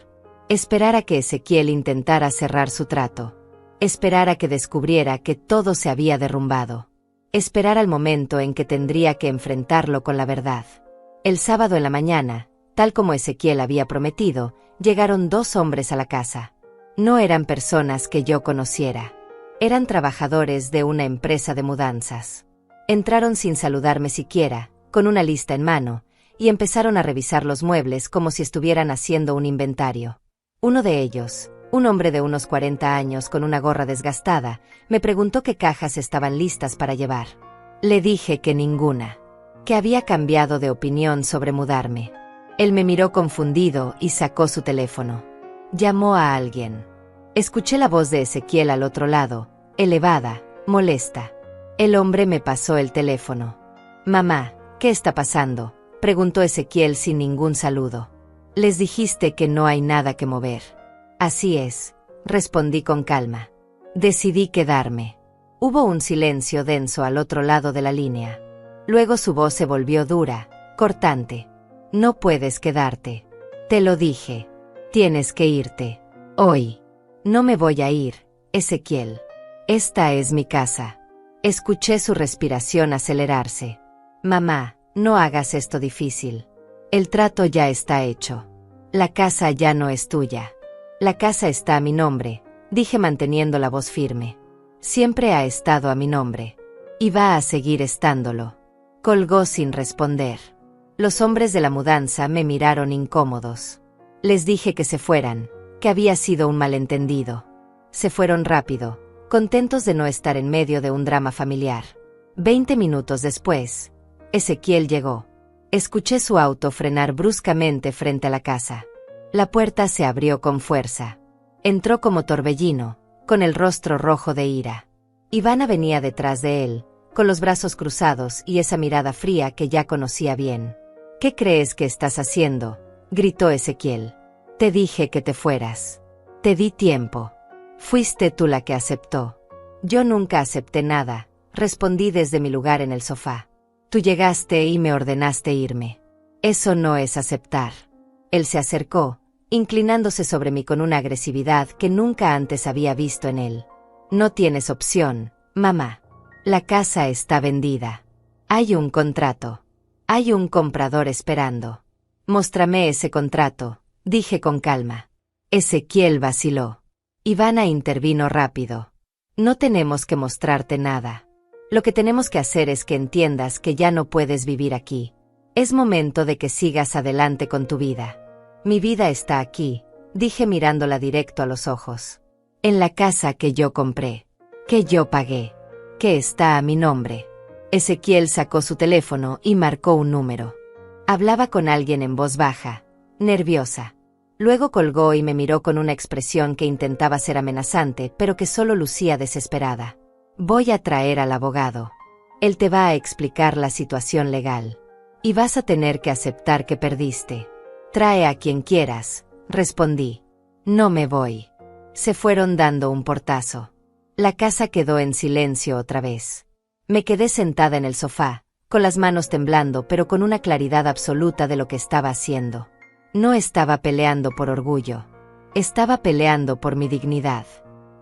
Esperar a que Ezequiel intentara cerrar su trato. Esperar a que descubriera que todo se había derrumbado. Esperar al momento en que tendría que enfrentarlo con la verdad. El sábado en la mañana, tal como Ezequiel había prometido, llegaron 2 hombres a la casa. No eran personas que yo conociera. Eran trabajadores de una empresa de mudanzas. Entraron sin saludarme siquiera, con una lista en mano, y empezaron a revisar los muebles como si estuvieran haciendo un inventario. Uno de ellos, un hombre de unos 40 años con una gorra desgastada, me preguntó qué cajas estaban listas para llevar. Le dije que ninguna, que había cambiado de opinión sobre mudarme. Él me miró confundido y sacó su teléfono. Llamó a alguien. Escuché la voz de Ezequiel al otro lado, elevada, molesta. El hombre me pasó el teléfono. «Mamá, ¿qué está pasando?», preguntó Ezequiel sin ningún saludo. «Les dijiste que no hay nada que mover». «Así es», respondí con calma. Decidí quedarme. Hubo un silencio denso al otro lado de la línea. Luego su voz se volvió dura, cortante. «No puedes quedarte. Te lo dije. Tienes que irte. Hoy». «No me voy a ir, Ezequiel. Esta es mi casa». Escuché su respiración acelerarse. «Mamá, no hagas esto difícil. El trato ya está hecho. La casa ya no es tuya. La casa está a mi nombre», dije manteniendo la voz firme. «Siempre ha estado a mi nombre. Y va a seguir estándolo». Colgó sin responder. Los hombres de la mudanza me miraron incómodos. Les dije que se fueran, que había sido un malentendido. Se fueron rápido, contentos de no estar en medio de un drama familiar. 20 minutos después, Ezequiel llegó. Escuché su auto frenar bruscamente frente a la casa. La puerta se abrió con fuerza. Entró como torbellino, con el rostro rojo de ira. Ivana venía detrás de él, con los brazos cruzados y esa mirada fría que ya conocía bien. «¿Qué crees que estás haciendo?», gritó Ezequiel. «Te dije que te fueras. Te di tiempo. Fuiste tú la que aceptó». «Yo nunca acepté nada», respondí desde mi lugar en el sofá. «Tú llegaste y me ordenaste irme. Eso no es aceptar». Él se acercó, inclinándose sobre mí con una agresividad que nunca antes había visto en él. «No tienes opción, mamá. La casa está vendida. Hay un contrato. Hay un comprador esperando». «Móstrame ese contrato», dije con calma. Ezequiel vaciló. Ivana intervino rápido. «No tenemos que mostrarte nada. Lo que tenemos que hacer es que entiendas que ya no puedes vivir aquí. Es momento de que sigas adelante con tu vida». «Mi vida está aquí», dije mirándola directo a los ojos. «En la casa que yo compré, que yo pagué, que está a mi nombre». Ezequiel sacó su teléfono y marcó un número. Hablaba con alguien en voz baja, nerviosa. Luego colgó y me miró con una expresión que intentaba ser amenazante, pero que solo lucía desesperada. «Voy a traer al abogado. Él te va a explicar la situación legal. Y vas a tener que aceptar que perdiste». «Trae a quien quieras», respondí. «No me voy». Se fueron dando un portazo. La casa quedó en silencio otra vez. Me quedé sentada en el sofá, con las manos temblando pero con una claridad absoluta de lo que estaba haciendo. No estaba peleando por orgullo. Estaba peleando por mi dignidad.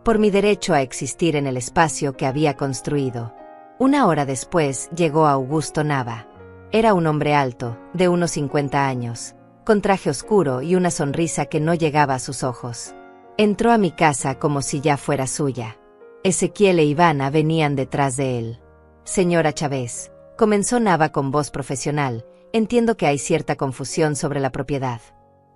Por mi derecho a existir en el espacio que había construido. Una hora después llegó Augusto Nava. Era un hombre alto, de unos 50 años, con traje oscuro y una sonrisa que no llegaba a sus ojos. Entró a mi casa como si ya fuera suya. Ezequiel e Ivana venían detrás de él. «Señora Chávez», comenzó Nava con voz profesional, «entiendo que hay cierta confusión sobre la propiedad.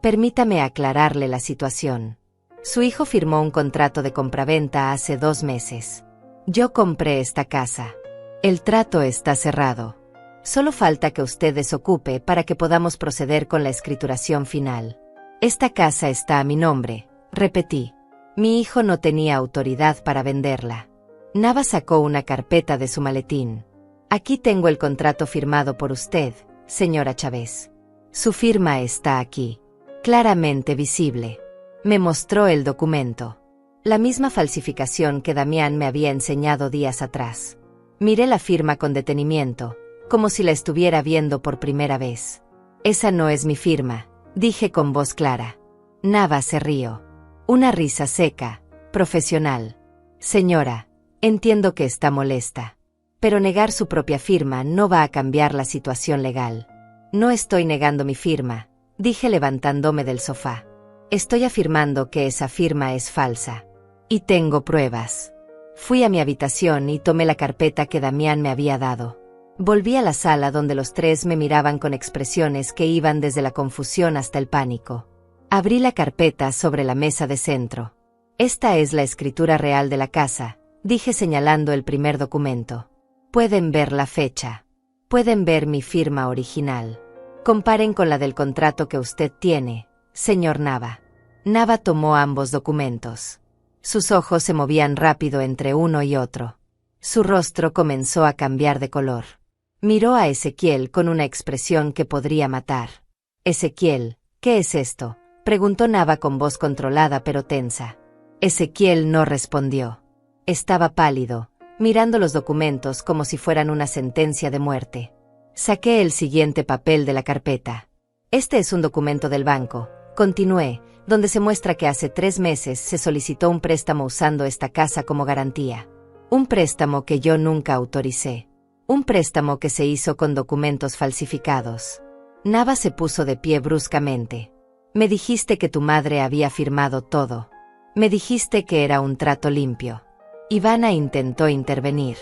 Permítame aclararle la situación. Su hijo firmó un contrato de compraventa hace 2 meses. Yo compré esta casa. El trato está cerrado. Solo falta que usted desocupe para que podamos proceder con la escrituración final. Esta casa está a mi nombre», repetí. Mi hijo no tenía autoridad para venderla. Nava sacó una carpeta de su maletín. «Aquí tengo el contrato firmado por usted, señora Chávez. Su firma está aquí, claramente visible». Me mostró el documento. La misma falsificación que Damián me había enseñado días atrás. Miré la firma con detenimiento, como si la estuviera viendo por primera vez. «Esa no es mi firma», dije con voz clara. Nava se rió. Una risa seca, profesional. Señora, entiendo que está molesta. Pero negar su propia firma no va a cambiar la situación legal. No estoy negando mi firma, dije levantándome del sofá. Estoy afirmando que esa firma es falsa. Y tengo pruebas. Fui a mi habitación y tomé la carpeta que Damián me había dado. Volví a la sala donde los tres me miraban con expresiones que iban desde la confusión hasta el pánico. Abrí la carpeta sobre la mesa de centro. Esta es la escritura real de la casa, dije señalando el primer documento. Pueden ver la fecha. Pueden ver mi firma original. Comparen con la del contrato que usted tiene, señor Nava. Nava tomó ambos documentos. Sus ojos se movían rápido entre uno y otro. Su rostro comenzó a cambiar de color. Miró a Ezequiel con una expresión que podría matar. Ezequiel, ¿qué es esto?, preguntó Nava con voz controlada pero tensa. Ezequiel no respondió. Estaba pálido, mirando los documentos como si fueran una sentencia de muerte. Saqué el siguiente papel de la carpeta. Este es un documento del banco, continué, donde se muestra que hace 3 meses se solicitó un préstamo usando esta casa como garantía. Un préstamo que yo nunca autoricé. Un préstamo que se hizo con documentos falsificados. Nava se puso de pie bruscamente. Me dijiste que tu madre había firmado todo. Me dijiste que era un trato limpio. Ivana intentó intervenir.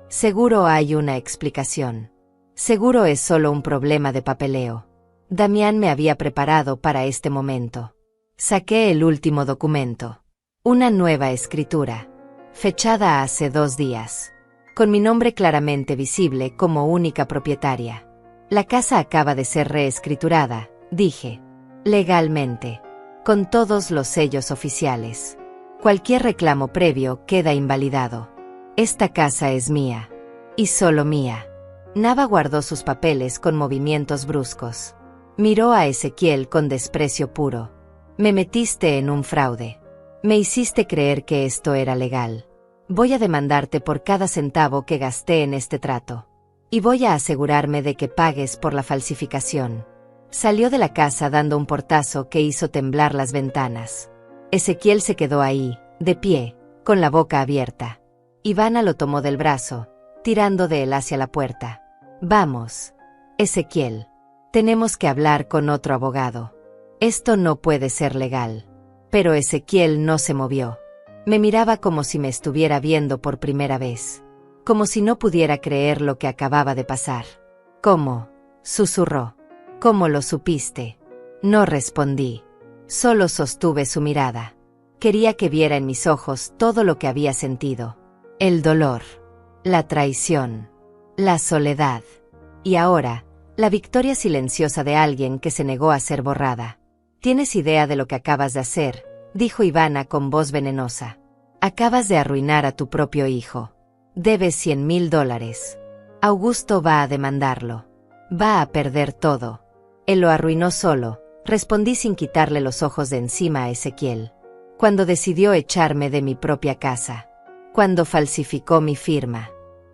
Seguro hay una explicación. Seguro es solo un problema de papeleo. Damián me había preparado para este momento. Saqué el último documento. Una nueva escritura. Fechada hace 2 días. Con mi nombre claramente visible como única propietaria. La casa acaba de ser reescriturada, dije. Legalmente. Con todos los sellos oficiales. Cualquier reclamo previo queda invalidado. Esta casa es mía. Y solo mía. Nava guardó sus papeles con movimientos bruscos. Miró a Ezequiel con desprecio puro. Me metiste en un fraude. Me hiciste creer que esto era legal. Voy a demandarte por cada centavo que gasté en este trato. Y voy a asegurarme de que pagues por la falsificación. Salió de la casa dando un portazo que hizo temblar las ventanas. Ezequiel se quedó ahí, de pie, con la boca abierta. Ivana lo tomó del brazo, tirando de él hacia la puerta. Vamos, Ezequiel. Tenemos que hablar con otro abogado. Esto no puede ser legal. Pero Ezequiel no se movió. Me miraba como si me estuviera viendo por primera vez. Como si no pudiera creer lo que acababa de pasar. ¿Cómo?, susurró. ¿Cómo lo supiste? No respondí. Solo sostuve su mirada. Quería que viera en mis ojos todo lo que había sentido. El dolor. La traición. La soledad. Y ahora, la victoria silenciosa de alguien que se negó a ser borrada. ¿Tienes idea de lo que acabas de hacer?, dijo Ivana con voz venenosa. Acabas de arruinar a tu propio hijo. Debes $100,000. Augusto va a demandarlo. Va a perder todo. Él lo arruinó solo, respondí sin quitarle los ojos de encima a Ezequiel. Cuando decidió echarme de mi propia casa. Cuando falsificó mi firma.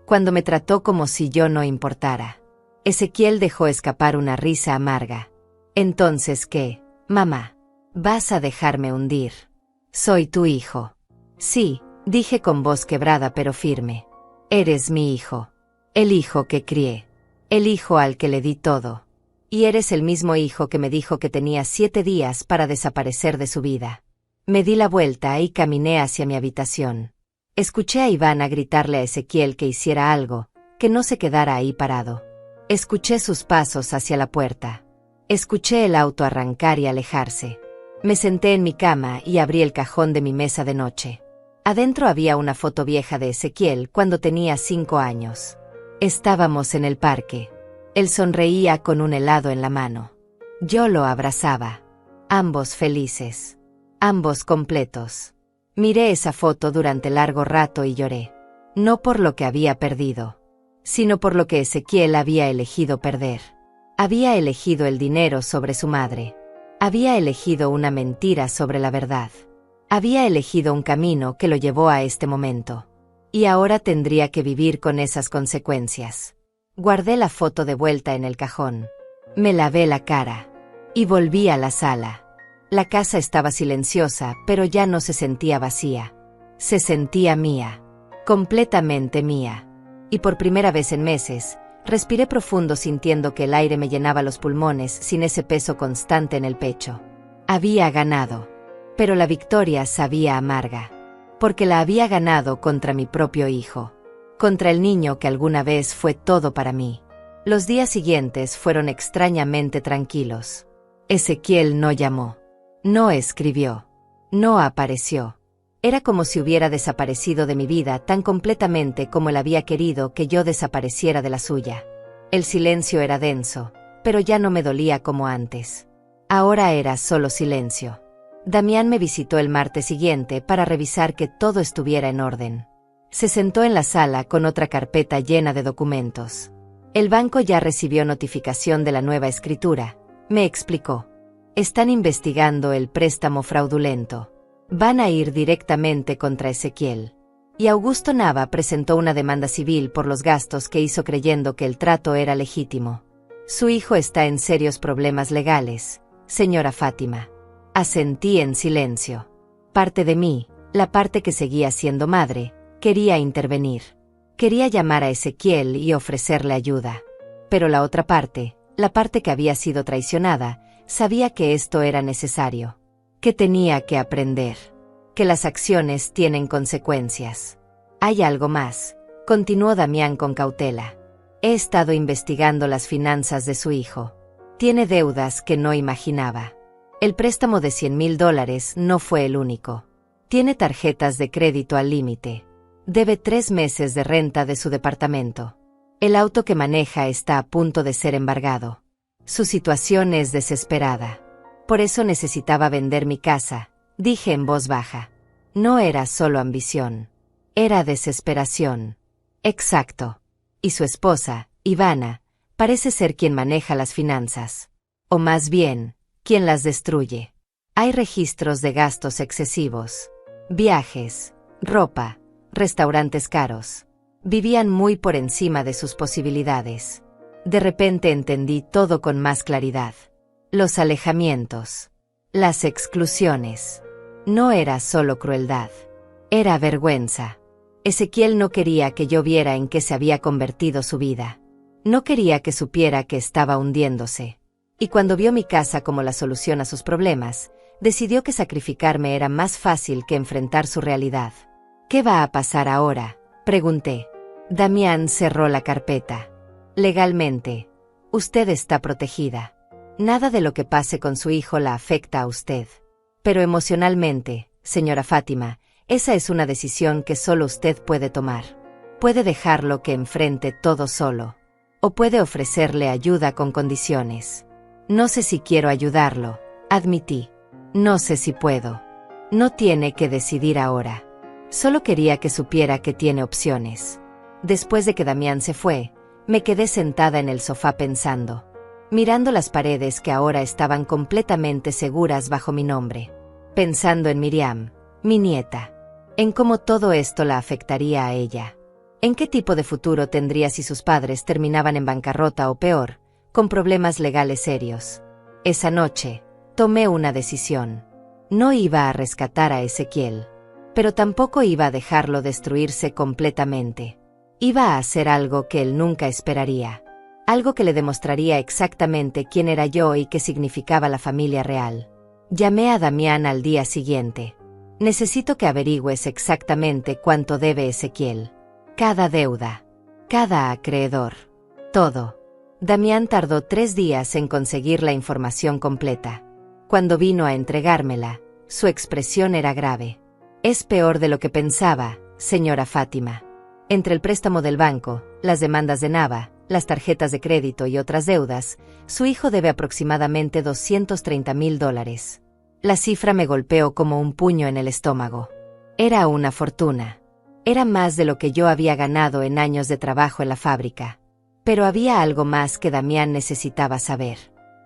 Cuando me trató como si yo no importara. Ezequiel dejó escapar una risa amarga. ¿Entonces qué, mamá? ¿Vas a dejarme hundir? Soy tu hijo. Sí, dije con voz quebrada pero firme. Eres mi hijo. El hijo que crié. El hijo al que le di todo. Y eres el mismo hijo que me dijo que tenía 7 días para desaparecer de su vida. Me di la vuelta y caminé hacia mi habitación. Escuché a Ivana gritarle a Ezequiel que hiciera algo, que no se quedara ahí parado. Escuché sus pasos hacia la puerta. Escuché el auto arrancar y alejarse. Me senté en mi cama y abrí el cajón de mi mesa de noche. Adentro había una foto vieja de Ezequiel cuando tenía 5 años. Estábamos en el parque. Él sonreía con un helado en la mano. Yo lo abrazaba. Ambos felices. Ambos completos. Miré esa foto durante largo rato y lloré. No por lo que había perdido, sino por lo que Ezequiel había elegido perder. Había elegido el dinero sobre su madre. Había elegido una mentira sobre la verdad. Había elegido un camino que lo llevó a este momento. Y ahora tendría que vivir con esas consecuencias. Guardé la foto de vuelta en el cajón. Me lavé la cara. Y volví a la sala. La casa estaba silenciosa, pero ya no se sentía vacía. Se sentía mía, completamente mía. Y por primera vez en meses, respiré profundo sintiendo que el aire me llenaba los pulmones sin ese peso constante en el pecho. Había ganado. Pero la victoria sabía amarga. Porque la había ganado contra mi propio hijo. Contra el niño que alguna vez fue todo para mí. Los días siguientes fueron extrañamente tranquilos. Ezequiel no llamó. No escribió. No apareció. Era como si hubiera desaparecido de mi vida tan completamente como él había querido que yo desapareciera de la suya. El silencio era denso, pero ya no me dolía como antes. Ahora era solo silencio. Damián me visitó el martes siguiente para revisar que todo estuviera en orden. Se sentó en la sala con otra carpeta llena de documentos. El banco ya recibió notificación de la nueva escritura, me explicó. Están investigando el préstamo fraudulento. Van a ir directamente contra Ezequiel. Y Augusto Nava presentó una demanda civil por los gastos que hizo creyendo que el trato era legítimo. Su hijo está en serios problemas legales, señora Fátima. Asentí en silencio. Parte de mí, la parte que seguía siendo madre, quería intervenir. Quería llamar a Ezequiel y ofrecerle ayuda. Pero la otra parte, la parte que había sido traicionada, sabía que esto era necesario. Que tenía que aprender. Que las acciones tienen consecuencias. Hay algo más, continuó Damián con cautela. He estado investigando las finanzas de su hijo. Tiene deudas que no imaginaba. El préstamo de $100,000 no fue el único. Tiene tarjetas de crédito al límite. Debe 3 meses de renta de su departamento. El auto que maneja está a punto de ser embargado. Su situación es desesperada. Por eso necesitaba vender mi casa, dije en voz baja. No era solo ambición. Era desesperación. Exacto. Y su esposa, Ivana, parece ser quien maneja las finanzas. O más bien, quien las destruye. Hay registros de gastos excesivos. Viajes, ropa, restaurantes caros. Vivían muy por encima de sus posibilidades. De repente entendí todo con más claridad. Los alejamientos. Las exclusiones. No era solo crueldad. Era vergüenza. Ezequiel no quería que yo viera en qué se había convertido su vida. No quería que supiera que estaba hundiéndose. Y cuando vio mi casa como la solución a sus problemas, decidió que sacrificarme era más fácil que enfrentar su realidad. ¿Qué va a pasar ahora?, pregunté. Damián cerró la carpeta. Legalmente, usted está protegida. Nada de lo que pase con su hijo la afecta a usted. Pero emocionalmente, señora Fátima, esa es una decisión que solo usted puede tomar. Puede dejarlo que enfrente todo solo. O puede ofrecerle ayuda con condiciones. No sé si quiero ayudarlo, admití. No sé si puedo. No tiene que decidir ahora. Solo quería que supiera que tiene opciones. Después de que Damián se fue, me quedé sentada en el sofá pensando. Mirando las paredes que ahora estaban completamente seguras bajo mi nombre. Pensando en Miriam, mi nieta. En cómo todo esto la afectaría a ella. En qué tipo de futuro tendría si sus padres terminaban en bancarrota o peor, con problemas legales serios. Esa noche, tomé una decisión. No iba a rescatar a Ezequiel. Pero tampoco iba a dejarlo destruirse completamente. Iba a hacer algo que él nunca esperaría. Algo que le demostraría exactamente quién era yo y qué significaba la familia real. Llamé a Damián al día siguiente. Necesito que averigües exactamente cuánto debe Ezequiel. Cada deuda. Cada acreedor. Todo. Damián tardó 3 días en conseguir la información completa. Cuando vino a entregármela, su expresión era grave. Es peor de lo que pensaba, señora Fátima. Entre el préstamo del banco, las demandas de Nava, las tarjetas de crédito y otras deudas, su hijo debe aproximadamente $230,000. La cifra me golpeó como un puño en el estómago. Era una fortuna. Era más de lo que yo había ganado en años de trabajo en la fábrica. Pero había algo más que Damián necesitaba saber.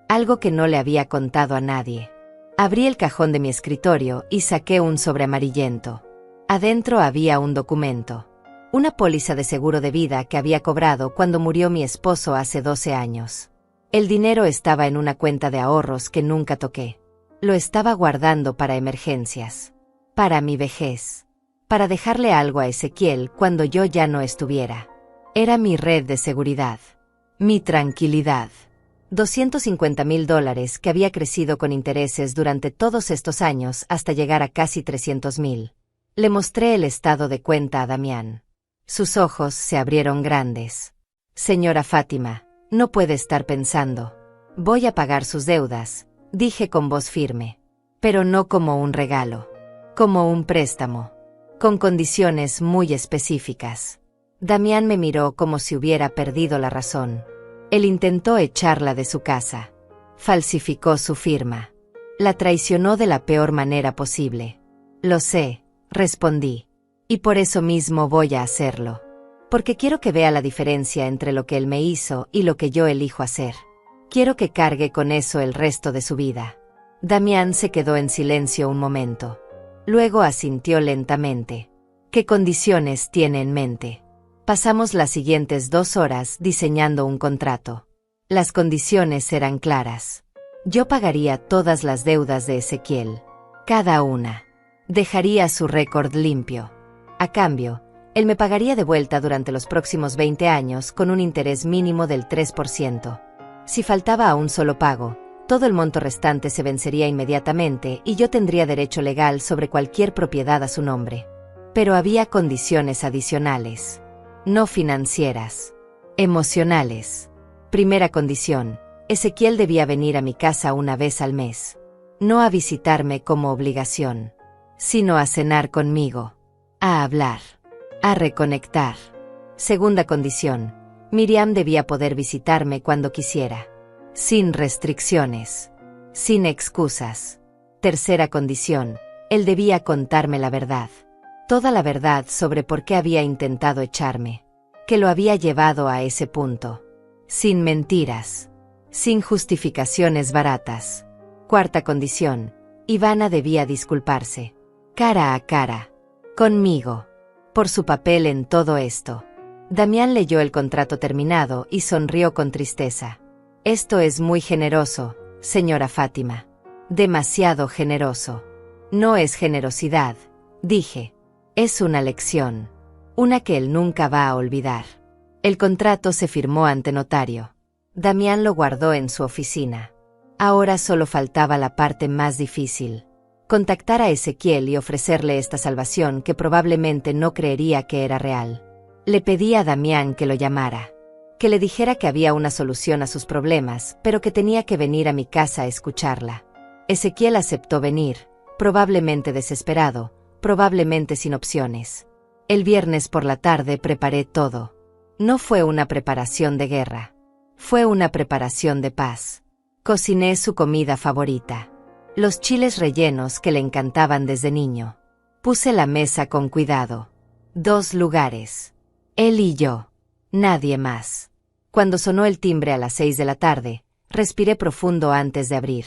Algo que no le había contado a nadie. Abrí el cajón de mi escritorio y saqué un sobre amarillento. Adentro había un documento. Una póliza de seguro de vida que había cobrado cuando murió mi esposo hace 12 años. El dinero estaba en una cuenta de ahorros que nunca toqué. Lo estaba guardando para emergencias. Para mi vejez. para dejarle algo a Ezequiel cuando yo ya no estuviera. Era mi red de seguridad. Mi tranquilidad. $250,000 que había crecido con intereses durante todos estos años hasta llegar a casi 300,000. Le mostré el estado de cuenta a Damián. Sus ojos se abrieron grandes. Señora Fátima, no puede estar pensando. Voy a pagar sus deudas, dije con voz firme. Pero no como un regalo. Como un préstamo. Con condiciones muy específicas. Damián me miró como si hubiera perdido la razón. Él intentó echarla de su casa. Falsificó su firma. La traicionó de la peor manera posible. Lo sé, respondí. Y por eso mismo voy a hacerlo. Porque quiero que vea la diferencia entre lo que él me hizo y lo que yo elijo hacer. Quiero que cargue con eso el resto de su vida. Damián se quedó en silencio un momento. Luego asintió lentamente. ¿Qué condiciones tiene en mente? Pasamos las siguientes 2 horas diseñando un contrato. Las condiciones eran claras. Yo pagaría todas las deudas de Ezequiel. Cada una. Dejaría su récord limpio. A cambio, él me pagaría de vuelta durante los próximos 20 años con un interés mínimo del 3%. Si faltaba a un solo pago, todo el monto restante se vencería inmediatamente y yo tendría derecho legal sobre cualquier propiedad a su nombre. Pero había condiciones adicionales. No financieras. Emocionales. Primera condición, Ezequiel debía venir a mi casa una vez al mes. No a visitarme como obligación, sino a cenar conmigo. A hablar. A reconectar. Segunda condición, Miriam debía poder visitarme cuando quisiera. Sin restricciones. Sin excusas. Tercera condición, él debía contarme la verdad. Toda la verdad sobre por qué había intentado echarme. Que lo había llevado a ese punto. Sin mentiras. Sin justificaciones baratas. Cuarta condición, Ivana debía disculparse. Cara a cara. Conmigo. Por su papel en todo esto. Damián leyó el contrato terminado y sonrió con tristeza. Esto es muy generoso, señora Fátima. Demasiado generoso. No es generosidad, dije. Es una lección. Una que él nunca va a olvidar. El contrato se firmó ante notario. Damián lo guardó en su oficina. Ahora solo faltaba la parte más difícil. Contactar a Ezequiel y ofrecerle esta salvación que probablemente no creería que era real. Le pedí a Damián que lo llamara. Que le dijera que había una solución a sus problemas, pero que tenía que venir a mi casa a escucharla. Ezequiel aceptó venir, probablemente desesperado, probablemente sin opciones. El viernes por la tarde preparé todo. No fue una preparación de guerra. Fue una preparación de paz. Cociné su comida favorita. Los chiles rellenos que le encantaban desde niño. Puse la mesa con cuidado. 2 lugares. Él y yo. Nadie más. Cuando sonó el timbre a las 6 de la tarde, respiré profundo antes de abrir.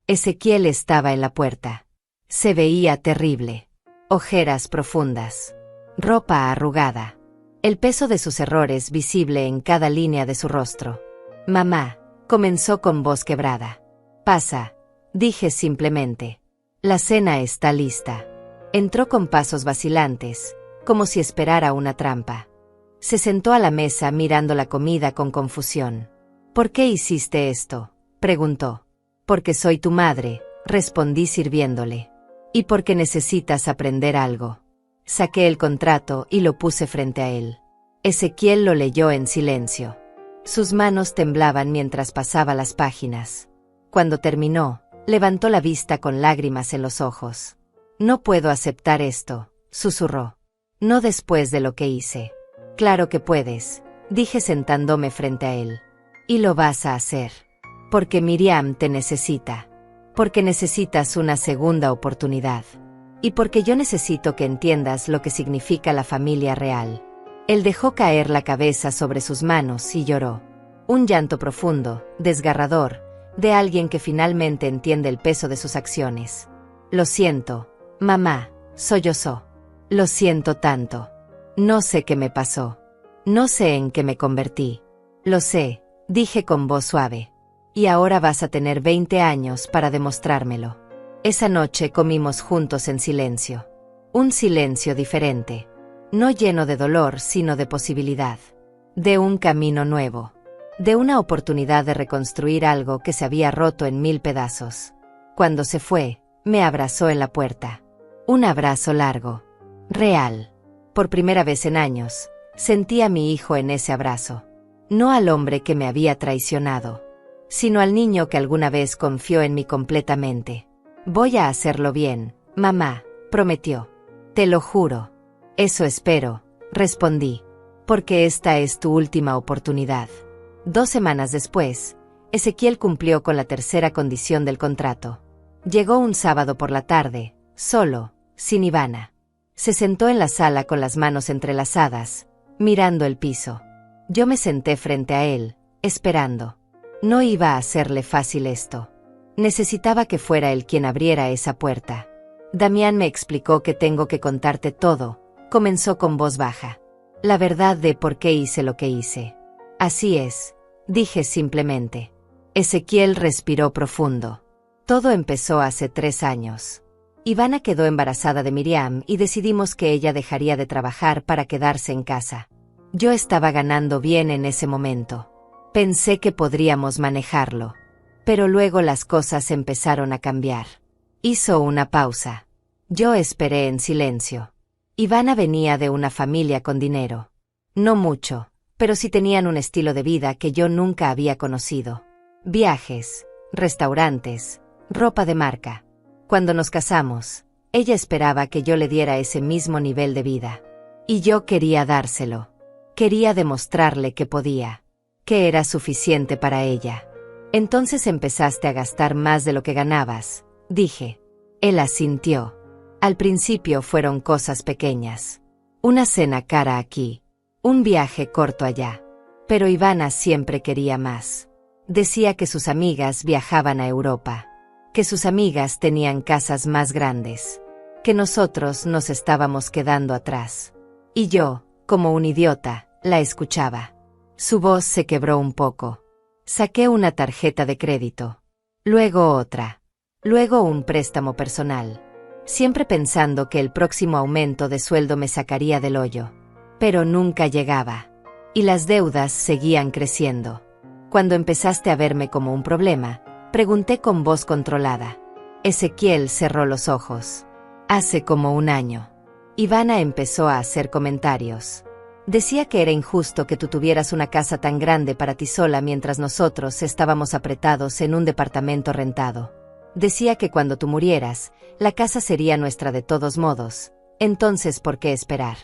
Ezequiel estaba en la puerta. Se veía terrible. Ojeras profundas. Ropa arrugada. El peso de sus errores visible en cada línea de su rostro. Mamá, comenzó con voz quebrada. Pasa, dije simplemente. La cena está lista. Entró con pasos vacilantes, como si esperara una trampa. Se sentó a la mesa mirando la comida con confusión. ¿Por qué hiciste esto?, preguntó. Porque soy tu madre, respondí sirviéndole. Y porque necesitas aprender algo. Saqué el contrato y lo puse frente a él. Ezequiel lo leyó en silencio. Sus manos temblaban mientras pasaba las páginas. Cuando terminó, levantó la vista con lágrimas en los ojos. No puedo aceptar esto, susurró. No después de lo que hice. Claro que puedes, dije sentándome frente a él. Y lo vas a hacer. Porque Miriam te necesita. Porque necesitas una segunda oportunidad. Y porque yo necesito que entiendas lo que significa la familia real. Él dejó caer la cabeza sobre sus manos y lloró. Un llanto profundo, desgarrador, de alguien que finalmente entiende el peso de sus acciones. Lo siento, mamá, sollozó. Lo siento tanto. No sé qué me pasó. No sé en qué me convertí. Lo sé, dije con voz suave. Y ahora vas a tener 20 años para demostrármelo. Esa noche comimos juntos en silencio. Un silencio diferente. No lleno de dolor, sino de posibilidad. De un camino nuevo. De una oportunidad de reconstruir algo que se había roto en 1000 pedazos. Cuando se fue, me abrazó en la puerta. Un abrazo largo. Real. Por primera vez en años, sentí a mi hijo en ese abrazo. No al hombre que me había traicionado, sino al niño que alguna vez confió en mí completamente. Voy a hacerlo bien, mamá, prometió. Te lo juro. Eso espero, respondí. Porque esta es tu última oportunidad. 2 semanas después, Ezequiel cumplió con la tercera condición del contrato. Llegó un sábado por la tarde, solo, sin Ivana. Se sentó en la sala con las manos entrelazadas, mirando el piso. Yo me senté frente a él, esperando. No iba a hacerle fácil esto. Necesitaba que fuera él quien abriera esa puerta. Damián me explicó que tengo que contarte todo, comenzó con voz baja. La verdad de por qué hice lo que hice. Así es, dije simplemente. Ezequiel respiró profundo. Todo empezó hace 3 años. Ivana quedó embarazada de Miriam y decidimos que ella dejaría de trabajar para quedarse en casa. Yo estaba ganando bien en ese momento. Pensé que podríamos manejarlo. Pero luego las cosas empezaron a cambiar. Hizo una pausa. Yo esperé en silencio. Ivana venía de una familia con dinero. No mucho, pero sí tenían un estilo de vida que yo nunca había conocido. Viajes, restaurantes, ropa de marca. Cuando nos casamos, ella esperaba que yo le diera ese mismo nivel de vida. Y yo quería dárselo. Quería demostrarle que podía, que era suficiente para ella. Entonces empezaste a gastar más de lo que ganabas, dije. Él asintió. Al principio fueron cosas pequeñas. Una cena cara aquí, un viaje corto allá. Pero Ivana siempre quería más. Decía que sus amigas viajaban a Europa, que sus amigas tenían casas más grandes, que nosotros nos estábamos quedando atrás. Y yo, como un idiota, la escuchaba. Su voz se quebró un poco. Saqué una tarjeta de crédito. Luego otra. Luego un préstamo personal. Siempre pensando que el próximo aumento de sueldo me sacaría del hoyo. Pero nunca llegaba. Y las deudas seguían creciendo. Cuando empezaste a verme como un problema, pregunté con voz controlada. Ezequiel cerró los ojos. Hace como 1 año. Ivana empezó a hacer comentarios. Decía que era injusto que tú tuvieras una casa tan grande para ti sola mientras nosotros estábamos apretados en un departamento rentado. Decía que cuando tú murieras, la casa sería nuestra de todos modos. Entonces, ¿por qué esperar?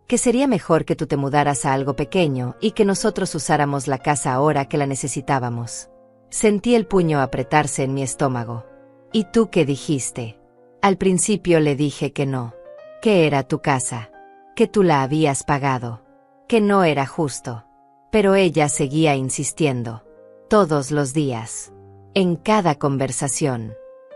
Que sería mejor que tú te mudaras a algo pequeño y que nosotros usáramos la casa ahora que la necesitábamos. Sentí el puño apretarse en mi estómago. ¿Y tú qué dijiste? Al principio le dije que no. Que era tu casa. Que tú la habías pagado. Que no era justo. Pero ella seguía insistiendo. Todos los días. En cada conversación.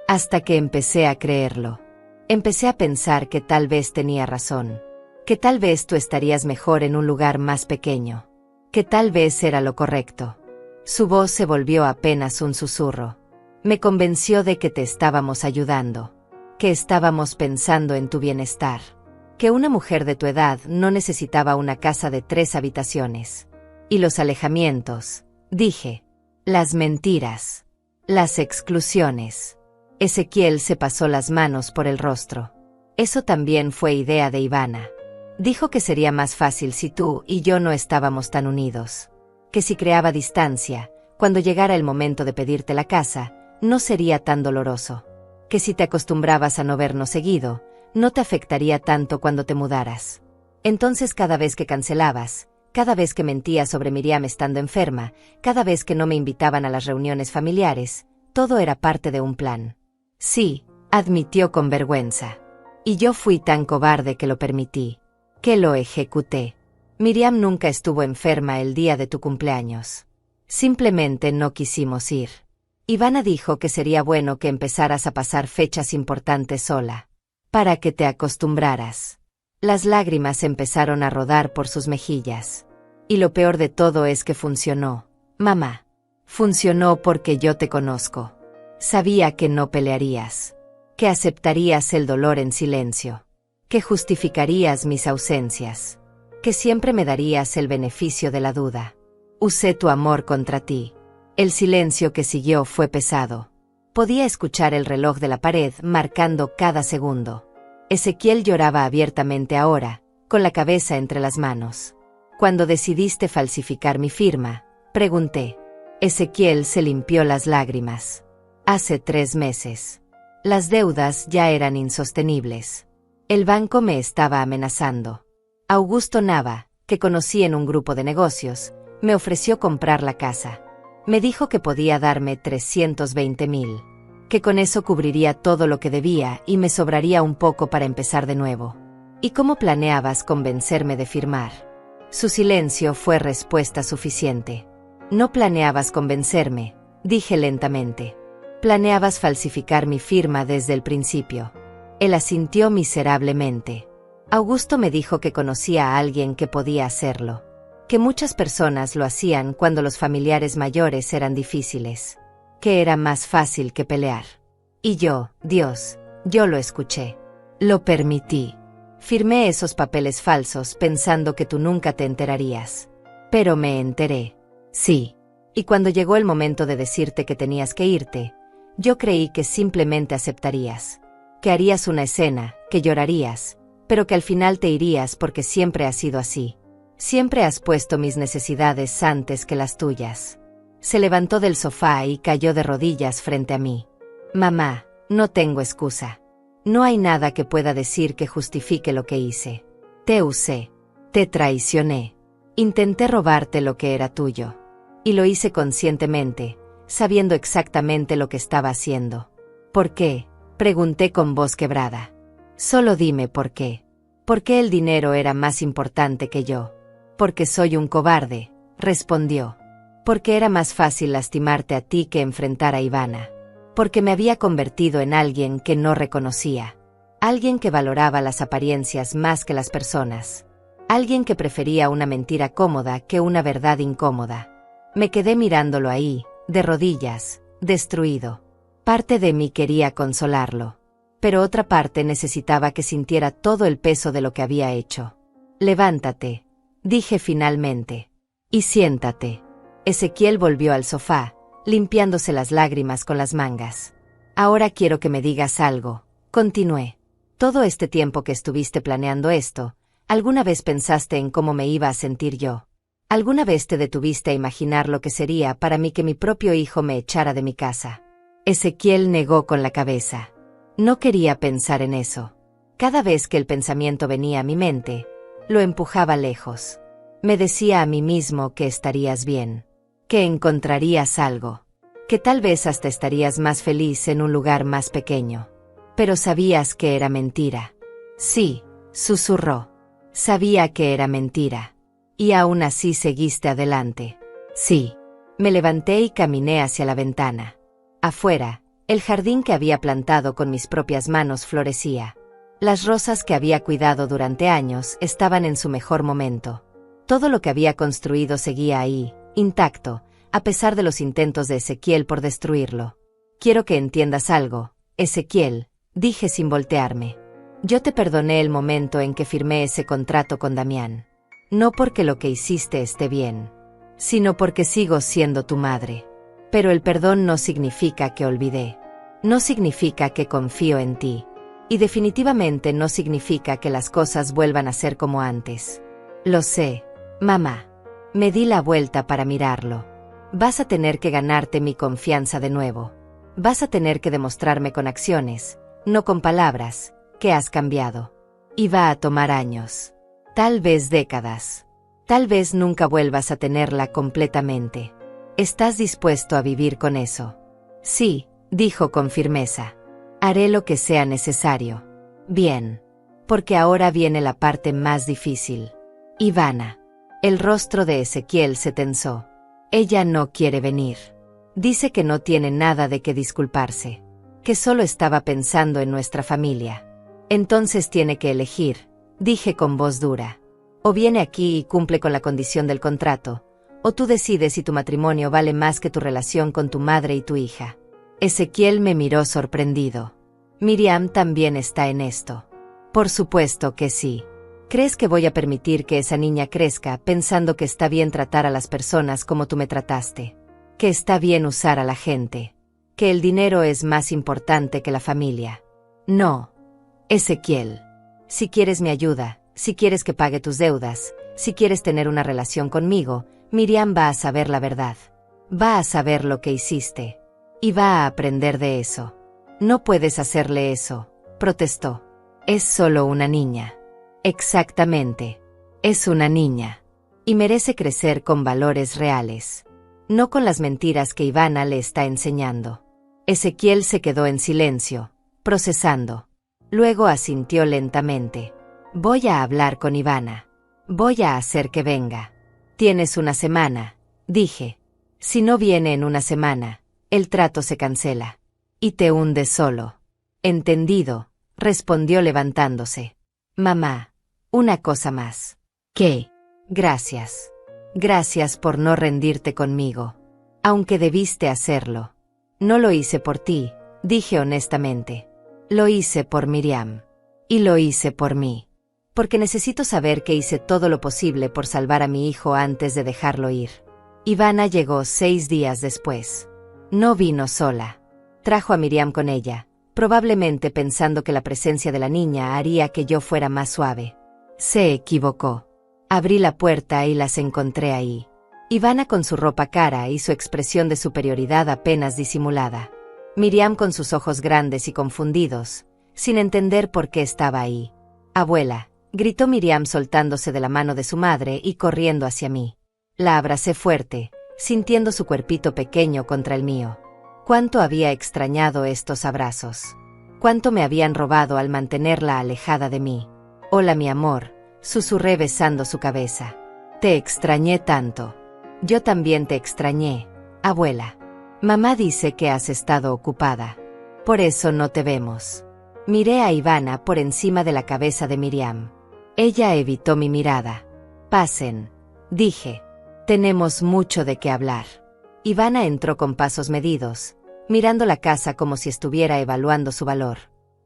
Hasta que empecé a creerlo. Empecé a pensar que tal vez tenía razón. Que tal vez tú estarías mejor en un lugar más pequeño. Que tal vez era lo correcto. Su voz se volvió apenas un susurro. Me convenció de que te estábamos ayudando. Que estábamos pensando en tu bienestar. Que una mujer de tu edad no necesitaba una casa de 3 habitaciones. Y los alejamientos, dije. Las mentiras. Las exclusiones. Ezequiel se pasó las manos por el rostro. Eso también fue idea de Ivana. Dijo que sería más fácil si tú y yo no estábamos tan unidos. Que si creaba distancia, cuando llegara el momento de pedirte la casa, no sería tan doloroso. Que si te acostumbrabas a no vernos seguido, no te afectaría tanto cuando te mudaras. Entonces cada vez que cancelabas, cada vez que mentías sobre Miriam estando enferma, cada vez que no me invitaban a las reuniones familiares, todo era parte de un plan. Sí, admitió con vergüenza. Y yo fui tan cobarde que lo permití. Que lo ejecuté. Miriam nunca estuvo enferma el día de tu cumpleaños. Simplemente no quisimos ir. Ivana dijo que sería bueno que empezaras a pasar fechas importantes sola. Para que te acostumbraras. Las lágrimas empezaron a rodar por sus mejillas. Y lo peor de todo es que funcionó, mamá. Funcionó porque yo te conozco. Sabía que no pelearías. Que aceptarías el dolor en silencio. que justificarías mis ausencias, que siempre me darías el beneficio de la duda. Usé tu amor contra ti. El silencio que siguió fue pesado. Podía escuchar el reloj de la pared marcando cada segundo. Ezequiel lloraba abiertamente ahora, con la cabeza entre las manos. Cuando decidiste falsificar mi firma, pregunté. Ezequiel se limpió las lágrimas. Hace 3 meses. Las deudas ya eran insostenibles. El banco me estaba amenazando. Augusto Nava, que conocí en un grupo de negocios, me ofreció comprar la casa. Me dijo que podía darme 320,000, que con eso cubriría todo lo que debía y me sobraría un poco para empezar de nuevo. ¿Y cómo planeabas convencerme de firmar? Su silencio fue respuesta suficiente. No planeabas convencerme, dije lentamente. Planeabas falsificar mi firma desde el principio. Él asintió miserablemente. Augusto me dijo que conocía a alguien que podía hacerlo, que muchas personas lo hacían cuando los familiares mayores eran difíciles, que era más fácil que pelear. Y yo lo escuché. Lo permití. Firmé esos papeles falsos pensando que tú nunca te enterarías. Pero me enteré. Sí. Y cuando llegó el momento de decirte que tenías que irte, yo creí que simplemente aceptarías, que harías una escena, que llorarías, pero que al final te irías porque siempre has sido así. Siempre has puesto mis necesidades antes que las tuyas. Se levantó del sofá y cayó de rodillas frente a mí. Mamá, no tengo excusa. No hay nada que pueda decir que justifique lo que hice. Te usé. Te traicioné. Intenté robarte lo que era tuyo. Y lo hice conscientemente, sabiendo exactamente lo que estaba haciendo. ¿Por qué? Pregunté con voz quebrada. Solo dime por qué. ¿Por qué el dinero era más importante que yo? Porque soy un cobarde, respondió. Porque era más fácil lastimarte a ti que enfrentar a Ivana. Porque me había convertido en alguien que no reconocía. Alguien que valoraba las apariencias más que las personas. Alguien que prefería una mentira cómoda que una verdad incómoda. Me quedé mirándolo ahí, de rodillas, destruido. Parte de mí quería consolarlo, pero otra parte necesitaba que sintiera todo el peso de lo que había hecho. Levántate, dije finalmente, y siéntate. Ezequiel volvió al sofá, limpiándose las lágrimas con las mangas. Ahora quiero que me digas algo, continué. Todo este tiempo que estuviste planeando esto, ¿alguna vez pensaste en cómo me iba a sentir yo? ¿Alguna vez te detuviste a imaginar lo que sería para mí que mi propio hijo me echara de mi casa? Ezequiel negó con la cabeza. No quería pensar en eso. Cada vez que el pensamiento venía a mi mente, lo empujaba lejos. Me decía a mí mismo que estarías bien, que encontrarías algo, que tal vez hasta estarías más feliz en un lugar más pequeño. Pero sabías que era mentira. Sí, susurró. Sabía que era mentira. Y aún así seguiste adelante. Sí. Me levanté y caminé hacia la ventana. Afuera, el jardín que había plantado con mis propias manos florecía. Las rosas que había cuidado durante años estaban en su mejor momento. Todo lo que había construido seguía ahí, intacto, a pesar de los intentos de Ezequiel por destruirlo. Quiero que entiendas algo, Ezequiel, dije sin voltearme. Yo te perdoné el momento en que firmé ese contrato con Damián. No porque lo que hiciste esté bien, sino porque sigo siendo tu madre. Pero el perdón no significa que olvidé. No significa que confío en ti. Y definitivamente no significa que las cosas vuelvan a ser como antes. Lo sé, mamá. Me di la vuelta para mirarlo. Vas a tener que ganarte mi confianza de nuevo. Vas a tener que demostrarme con acciones, no con palabras, que has cambiado. Y va a tomar años. Tal vez décadas. Tal vez nunca vuelvas a tenerla completamente. ¿Estás dispuesto a vivir con eso? Sí, dijo con firmeza. Haré lo que sea necesario. Bien. Porque ahora viene la parte más difícil. Ivana. El rostro de Ezequiel se tensó. Ella no quiere venir. Dice que no tiene nada de qué disculparse. Que solo estaba pensando en nuestra familia. Entonces tiene que elegir, dije con voz dura. O viene aquí y cumple con la condición del contrato, o tú decides si tu matrimonio vale más que tu relación con tu madre y tu hija. Ezequiel me miró sorprendido. Miriam también está en esto. Por supuesto que sí. ¿Crees que voy a permitir que esa niña crezca pensando que está bien tratar a las personas como tú me trataste? Que está bien usar a la gente. Que el dinero es más importante que la familia. No. Ezequiel. Si quieres mi ayuda, si quieres que pague tus deudas, si quieres tener una relación conmigo, Miriam va a saber la verdad. Va a saber lo que hiciste. Y va a aprender de eso. No puedes hacerle eso, protestó. Es solo una niña. Exactamente. Es una niña. Y merece crecer con valores reales. No con las mentiras que Ivana le está enseñando. Ezequiel se quedó en silencio, procesando. Luego asintió lentamente. Voy a hablar con Ivana. Voy a hacer que venga. Tienes una semana, dije. Si no viene en una semana, el trato se cancela. Y te hundes solo. Entendido, respondió levantándose. Mamá, una cosa más. ¿Qué? Gracias. Gracias por no rendirte conmigo. Aunque debiste hacerlo. No lo hice por ti, dije honestamente. Lo hice por Miriam. Y lo hice por mí. Porque necesito saber que hice todo lo posible por salvar a mi hijo antes de dejarlo ir. Ivana llegó 6 días después. No vino sola. Trajo a Miriam con ella, probablemente pensando que la presencia de la niña haría que yo fuera más suave. Se equivocó. Abrí la puerta y las encontré ahí. Ivana con su ropa cara y su expresión de superioridad apenas disimulada. Miriam con sus ojos grandes y confundidos, sin entender por qué estaba ahí. Abuela, gritó Miriam soltándose de la mano de su madre y corriendo hacia mí. La abracé fuerte, sintiendo su cuerpito pequeño contra el mío. Cuánto había extrañado estos abrazos. Cuánto me habían robado al mantenerla alejada de mí. Hola mi amor, susurré besando su cabeza. Te extrañé tanto. Yo también te extrañé, abuela. Mamá dice que has estado ocupada. Por eso no te vemos. Miré a Ivana por encima de la cabeza de Miriam. Ella evitó mi mirada. Pasen, dije. Tenemos mucho de qué hablar. Ivana entró con pasos medidos, mirando la casa como si estuviera evaluando su valor.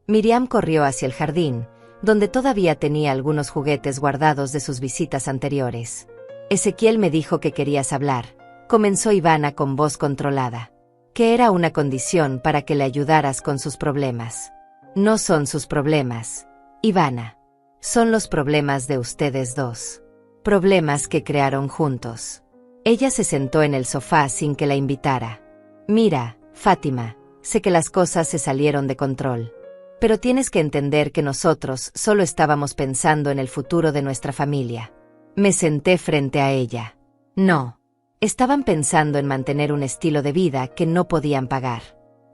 Miriam corrió hacia el jardín, donde todavía tenía algunos juguetes guardados de sus visitas anteriores. Ezequiel me dijo que querías hablar, comenzó Ivana con voz controlada. Que era una condición para que le ayudaras con sus problemas. No son sus problemas, Ivana. Son los problemas de ustedes dos. Problemas que crearon juntos. Ella se sentó en el sofá sin que la invitara. Mira, Fátima, sé que las cosas se salieron de control. Pero tienes que entender que nosotros solo estábamos pensando en el futuro de nuestra familia. Me senté frente a ella. No. Estaban pensando en mantener un estilo de vida que no podían pagar.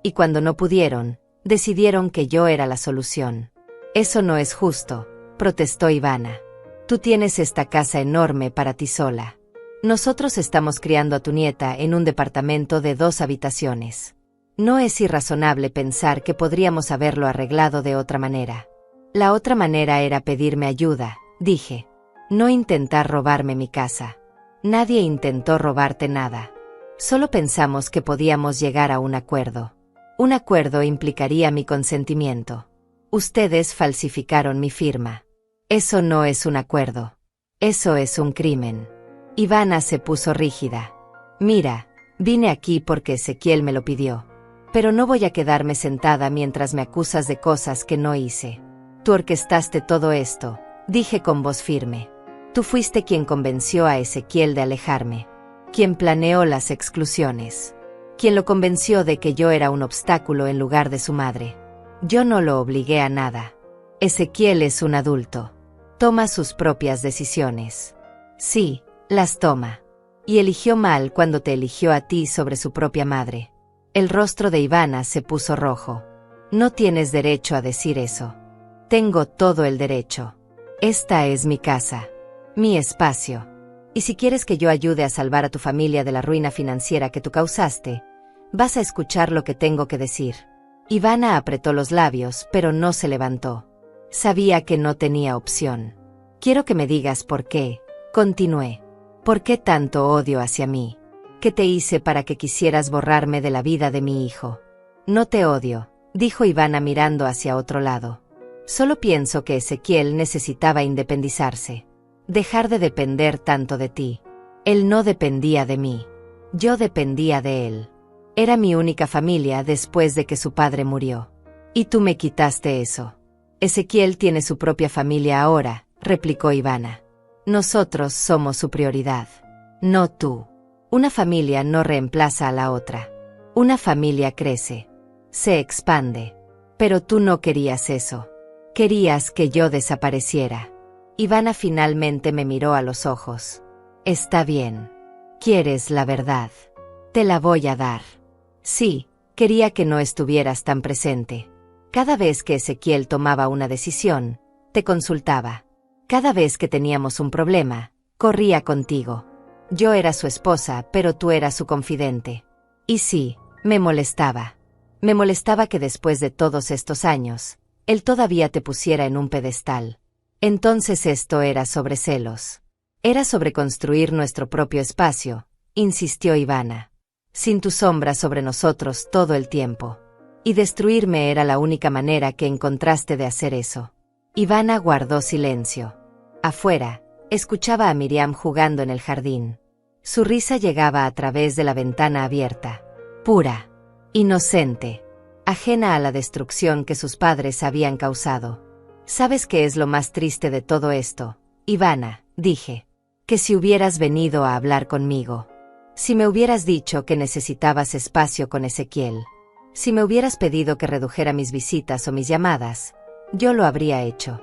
Y cuando no pudieron, decidieron que yo era la solución. Eso no es justo, protestó Ivana. Tú tienes esta casa enorme para ti sola. Nosotros estamos criando a tu nieta en un departamento de 2 habitaciones. No es irrazonable pensar que podríamos haberlo arreglado de otra manera. La otra manera era pedirme ayuda, dije. No intentar robarme mi casa. Nadie intentó robarte nada. Solo pensamos que podíamos llegar a un acuerdo. Un acuerdo implicaría mi consentimiento. Ustedes falsificaron mi firma. Eso no es un acuerdo. Eso es un crimen. Ivana se puso rígida. Mira, vine aquí porque Ezequiel me lo pidió. Pero no voy a quedarme sentada mientras me acusas de cosas que no hice. Tú orquestaste todo esto, dije con voz firme. Tú fuiste quien convenció a Ezequiel de alejarme. Quien planeó las exclusiones. Quien lo convenció de que yo era un obstáculo en lugar de su madre. Yo no lo obligué a nada. Ezequiel es un adulto. Toma sus propias decisiones. Sí, las toma. Y eligió mal cuando te eligió a ti sobre su propia madre. El rostro de Ivana se puso rojo. No tienes derecho a decir eso. Tengo todo el derecho. Esta es mi casa. Mi espacio. Y si quieres que yo ayude a salvar a tu familia de la ruina financiera que tú causaste, vas a escuchar lo que tengo que decir. Ivana apretó los labios, pero no se levantó. Sabía que no tenía opción. Quiero que me digas por qué, continué. ¿Por qué tanto odio hacia mí? ¿Qué te hice para que quisieras borrarme de la vida de mi hijo? No te odio, dijo Ivana mirando hacia otro lado. Solo pienso que Ezequiel necesitaba independizarse. Dejar de depender tanto de ti. Él no dependía de mí. Yo dependía de él. Era mi única familia después de que su padre murió. Y tú me quitaste eso. Ezequiel tiene su propia familia ahora, replicó Ivana. Nosotros somos su prioridad. No tú. Una familia no reemplaza a la otra. Una familia crece. Se expande. Pero tú no querías eso. Querías que yo desapareciera. Ivana finalmente me miró a los ojos. Está bien. ¿Quieres la verdad? Te la voy a dar. Sí, quería que no estuvieras tan presente. Cada vez que Ezequiel tomaba una decisión, te consultaba. Cada vez que teníamos un problema, corría contigo. Yo era su esposa, pero tú eras su confidente. Y sí, me molestaba. Me molestaba que después de todos estos años, él todavía te pusiera en un pedestal. Entonces esto era sobre celos. Era sobre construir nuestro propio espacio, insistió Ivana. Sin tu sombra sobre nosotros todo el tiempo. Y destruirme era la única manera que encontraste de hacer eso. Ivana guardó silencio. Afuera, escuchaba a Miriam jugando en el jardín. Su risa llegaba a través de la ventana abierta. Pura. Inocente. Ajena a la destrucción que sus padres habían causado. ¿Sabes qué es lo más triste de todo esto, Ivana? Dije. Que si hubieras venido a hablar conmigo. Si me hubieras dicho que necesitabas espacio con Ezequiel. Si me hubieras pedido que redujera mis visitas o mis llamadas, yo lo habría hecho.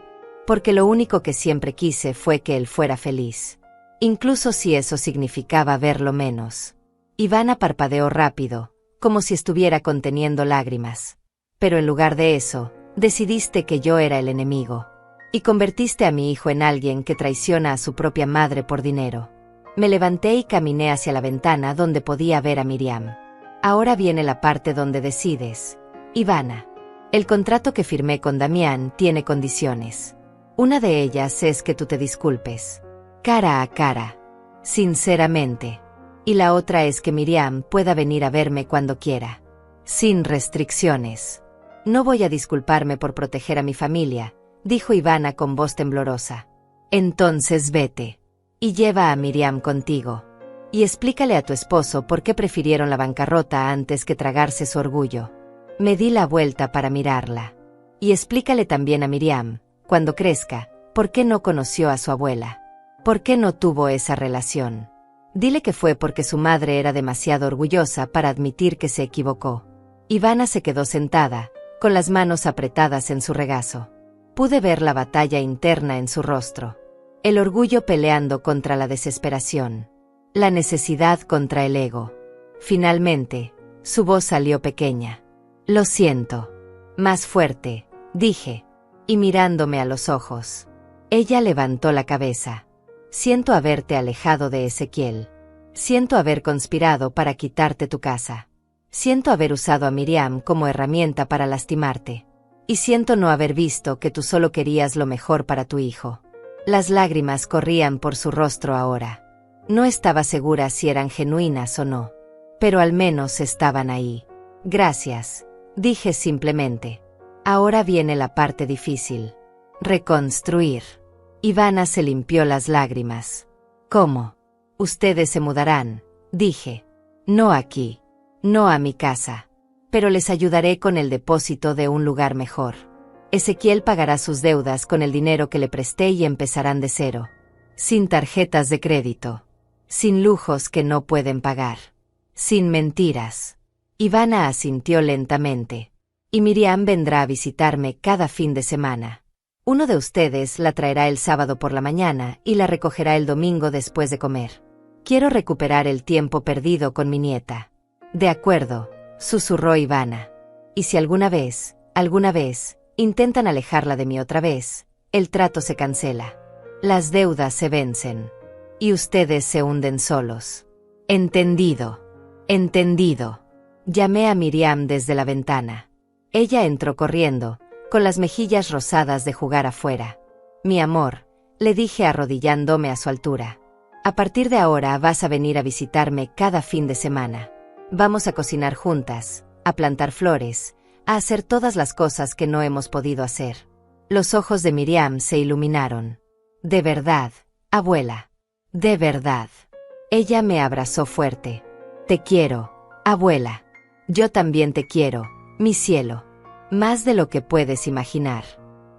Porque lo único que siempre quise fue que él fuera feliz. Incluso si eso significaba verlo menos. Ivana parpadeó rápido, como si estuviera conteniendo lágrimas. Pero en lugar de eso, decidiste que yo era el enemigo. Y convertiste a mi hijo en alguien que traiciona a su propia madre por dinero. Me levanté y caminé hacia la ventana donde podía ver a Miriam. Ahora viene la parte donde decides. Ivana. El contrato que firmé con Damián tiene condiciones. Una de ellas es que tú te disculpes. Cara a cara. Sinceramente. Y la otra es que Miriam pueda venir a verme cuando quiera. Sin restricciones. No voy a disculparme por proteger a mi familia, dijo Ivana con voz temblorosa. Entonces vete. Y lleva a Miriam contigo. Y explícale a tu esposo por qué prefirieron la bancarrota antes que tragarse su orgullo. Me di la vuelta para mirarla. Y explícale también a Miriam, cuando crezca, por qué no conoció a su abuela. ¿Por qué no tuvo esa relación? Dile que fue porque su madre era demasiado orgullosa para admitir que se equivocó. Ivana se quedó sentada, con las manos apretadas en su regazo. Pude ver la batalla interna en su rostro. El orgullo peleando contra la desesperación. La necesidad contra el ego. Finalmente, su voz salió pequeña. Lo siento. Más fuerte, dije. Y mirándome a los ojos. Ella levantó la cabeza. Siento haberte alejado de Ezequiel. Siento haber conspirado para quitarte tu casa. Siento haber usado a Miriam como herramienta para lastimarte. Y siento no haber visto que tú solo querías lo mejor para tu hijo. Las lágrimas corrían por su rostro ahora. No estaba segura si eran genuinas o no. Pero al menos estaban ahí. Gracias, dije simplemente. Ahora viene la parte difícil. Reconstruir. Ivana se limpió las lágrimas. ¿Cómo? Ustedes se mudarán, dije. No aquí. No a mi casa. Pero les ayudaré con el depósito de un lugar mejor. Ezequiel pagará sus deudas con el dinero que le presté y empezarán de cero. Sin tarjetas de crédito. Sin lujos que no pueden pagar. Sin mentiras. Ivana asintió lentamente. Y Miriam vendrá a visitarme cada fin de semana. Uno de ustedes la traerá el sábado por la mañana y la recogerá el domingo después de comer. Quiero recuperar el tiempo perdido con mi nieta. De acuerdo, susurró Ivana. Y si alguna vez, intentan alejarla de mí otra vez, el trato se cancela. Las deudas se vencen. Y ustedes se hunden solos. Entendido. Entendido. Llamé a Miriam desde la ventana. Ella entró corriendo, con las mejillas rosadas de jugar afuera. Mi amor, le dije arrodillándome a su altura. A partir de ahora vas a venir a visitarme cada fin de semana. Vamos a cocinar juntas, a plantar flores, a hacer todas las cosas que no hemos podido hacer. Los ojos de Miriam se iluminaron. De verdad, abuela. De verdad. Ella me abrazó fuerte. Te quiero, abuela. Yo también te quiero, mi cielo. Más de lo que puedes imaginar.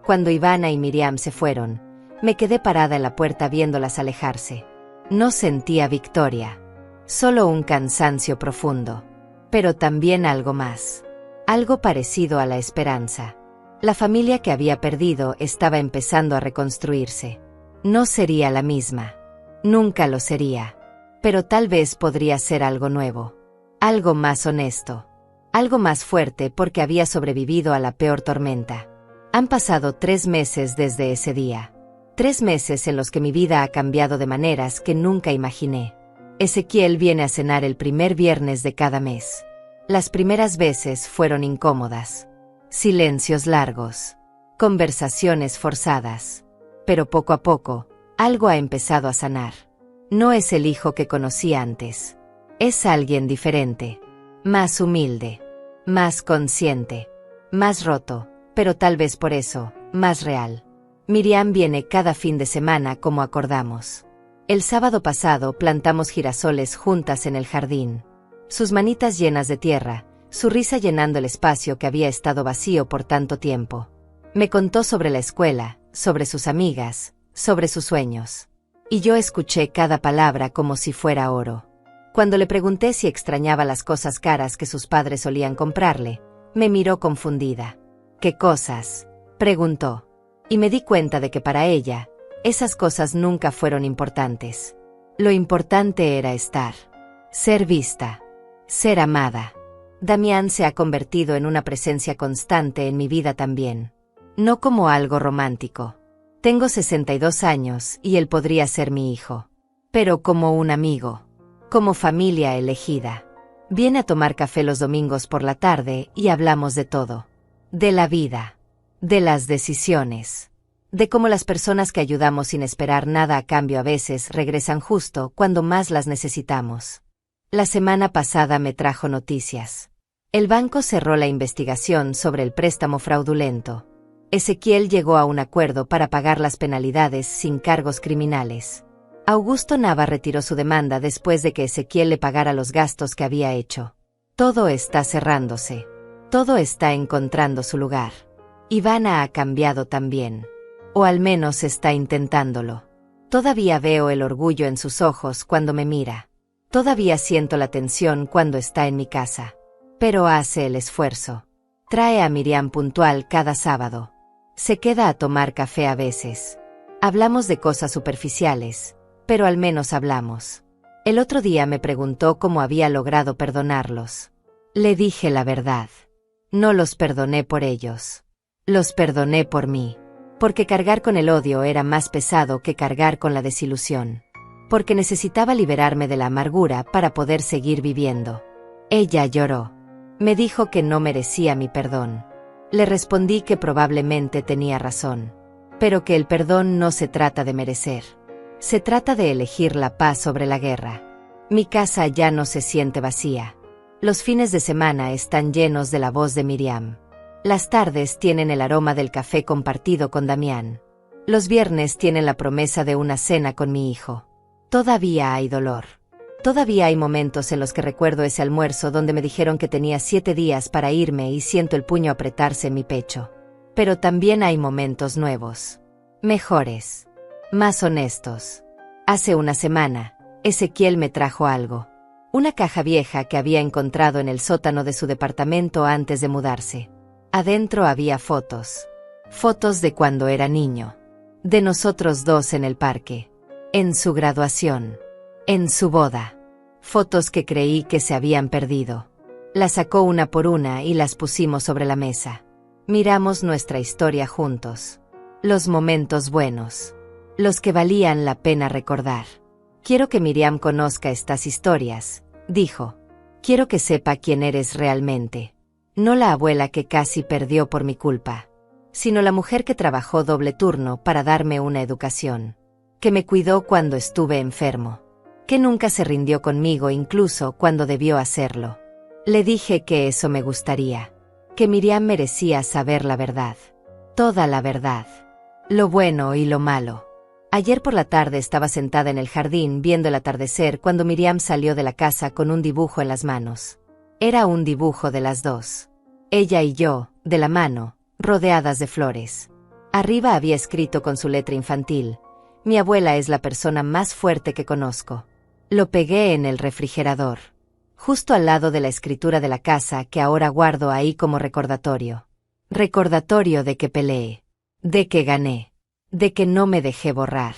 Cuando Ivana y Miriam se fueron, me quedé parada en la puerta viéndolas alejarse. No sentía victoria. Solo un cansancio profundo. Pero también algo más. Algo parecido a la esperanza. La familia que había perdido estaba empezando a reconstruirse. No sería la misma. Nunca lo sería. Pero tal vez podría ser algo nuevo. Algo más honesto. Algo más fuerte porque había sobrevivido a la peor tormenta. Han pasado 3 meses desde ese día. 3 meses en los que mi vida ha cambiado de maneras que nunca imaginé. Ezequiel viene a cenar el primer viernes de cada mes. Las primeras veces fueron incómodas. Silencios largos. Conversaciones forzadas. Pero poco a poco, algo ha empezado a sanar. No es el hijo que conocí antes. Es alguien diferente. Más humilde. Más consciente. Más roto, pero tal vez por eso, más real. Miriam viene cada fin de semana como acordamos. El sábado pasado plantamos girasoles juntas en el jardín. Sus manitas llenas de tierra, su risa llenando el espacio que había estado vacío por tanto tiempo. Me contó sobre la escuela, sobre sus amigas, sobre sus sueños. Y yo escuché cada palabra como si fuera oro. Cuando le pregunté si extrañaba las cosas caras que sus padres solían comprarle, me miró confundida. ¿Qué cosas?, preguntó. Y me di cuenta de que para ella, esas cosas nunca fueron importantes. Lo importante era estar. Ser vista. Ser amada. Damián se ha convertido en una presencia constante en mi vida también. No como algo romántico. Tengo 62 años y él podría ser mi hijo. Pero como un amigo. Como familia elegida. Viene a tomar café los domingos por la tarde y hablamos de todo. De la vida. De las decisiones. De cómo las personas que ayudamos sin esperar nada a cambio a veces regresan justo cuando más las necesitamos. La semana pasada me trajo noticias. El banco cerró la investigación sobre el préstamo fraudulento. Ezequiel llegó a un acuerdo para pagar las penalidades sin cargos criminales. Augusto Nava retiró su demanda después de que Ezequiel le pagara los gastos que había hecho. Todo está cerrándose. Todo está encontrando su lugar. Ivana ha cambiado también. O al menos está intentándolo. Todavía veo el orgullo en sus ojos cuando me mira. Todavía siento la tensión cuando está en mi casa. Pero hace el esfuerzo. Trae a Miriam puntual cada sábado. Se queda a tomar café a veces. Hablamos de cosas superficiales, pero al menos hablamos. El otro día me preguntó cómo había logrado perdonarlos. Le dije la verdad. No los perdoné por ellos. Los perdoné por mí. Porque cargar con el odio era más pesado que cargar con la desilusión. Porque necesitaba liberarme de la amargura para poder seguir viviendo. Ella lloró. Me dijo que no merecía mi perdón. Le respondí que probablemente tenía razón. Pero que el perdón no se trata de merecer. Se trata de elegir la paz sobre la guerra. Mi casa ya no se siente vacía. Los fines de semana están llenos de la voz de Miriam. Las tardes tienen el aroma del café compartido con Damián. Los viernes tienen la promesa de una cena con mi hijo. Todavía hay dolor. Todavía hay momentos en los que recuerdo ese almuerzo donde me dijeron que tenía 7 días para irme y siento el puño apretarse en mi pecho. Pero también hay momentos nuevos. Mejores. Más honestos. Hace una semana, Ezequiel me trajo algo. Una caja vieja que había encontrado en el sótano de su departamento antes de mudarse. Adentro había fotos. Fotos de cuando era niño. De nosotros dos en el parque. En su graduación. En su boda. Fotos que creí que se habían perdido. Las sacó una por una y las pusimos sobre la mesa. Miramos nuestra historia juntos. Los momentos buenos. Los que valían la pena recordar. Quiero que Miriam conozca estas historias, dijo. Quiero que sepa quién eres realmente. No la abuela que casi perdió por mi culpa, sino la mujer que trabajó doble turno para darme una educación. Que me cuidó cuando estuve enfermo. Que nunca se rindió conmigo incluso cuando debió hacerlo. Le dije que eso me gustaría. Que Miriam merecía saber la verdad. Toda la verdad. Lo bueno y lo malo. Ayer por la tarde estaba sentada en el jardín viendo el atardecer cuando Miriam salió de la casa con un dibujo en las manos. Era un dibujo de las dos. Ella y yo, de la mano, rodeadas de flores. Arriba había escrito con su letra infantil: mi abuela es la persona más fuerte que conozco. Lo pegué en el refrigerador, justo al lado de la escritura de la casa que ahora guardo ahí como recordatorio. Recordatorio de que peleé, de que gané, de que no me dejé borrar.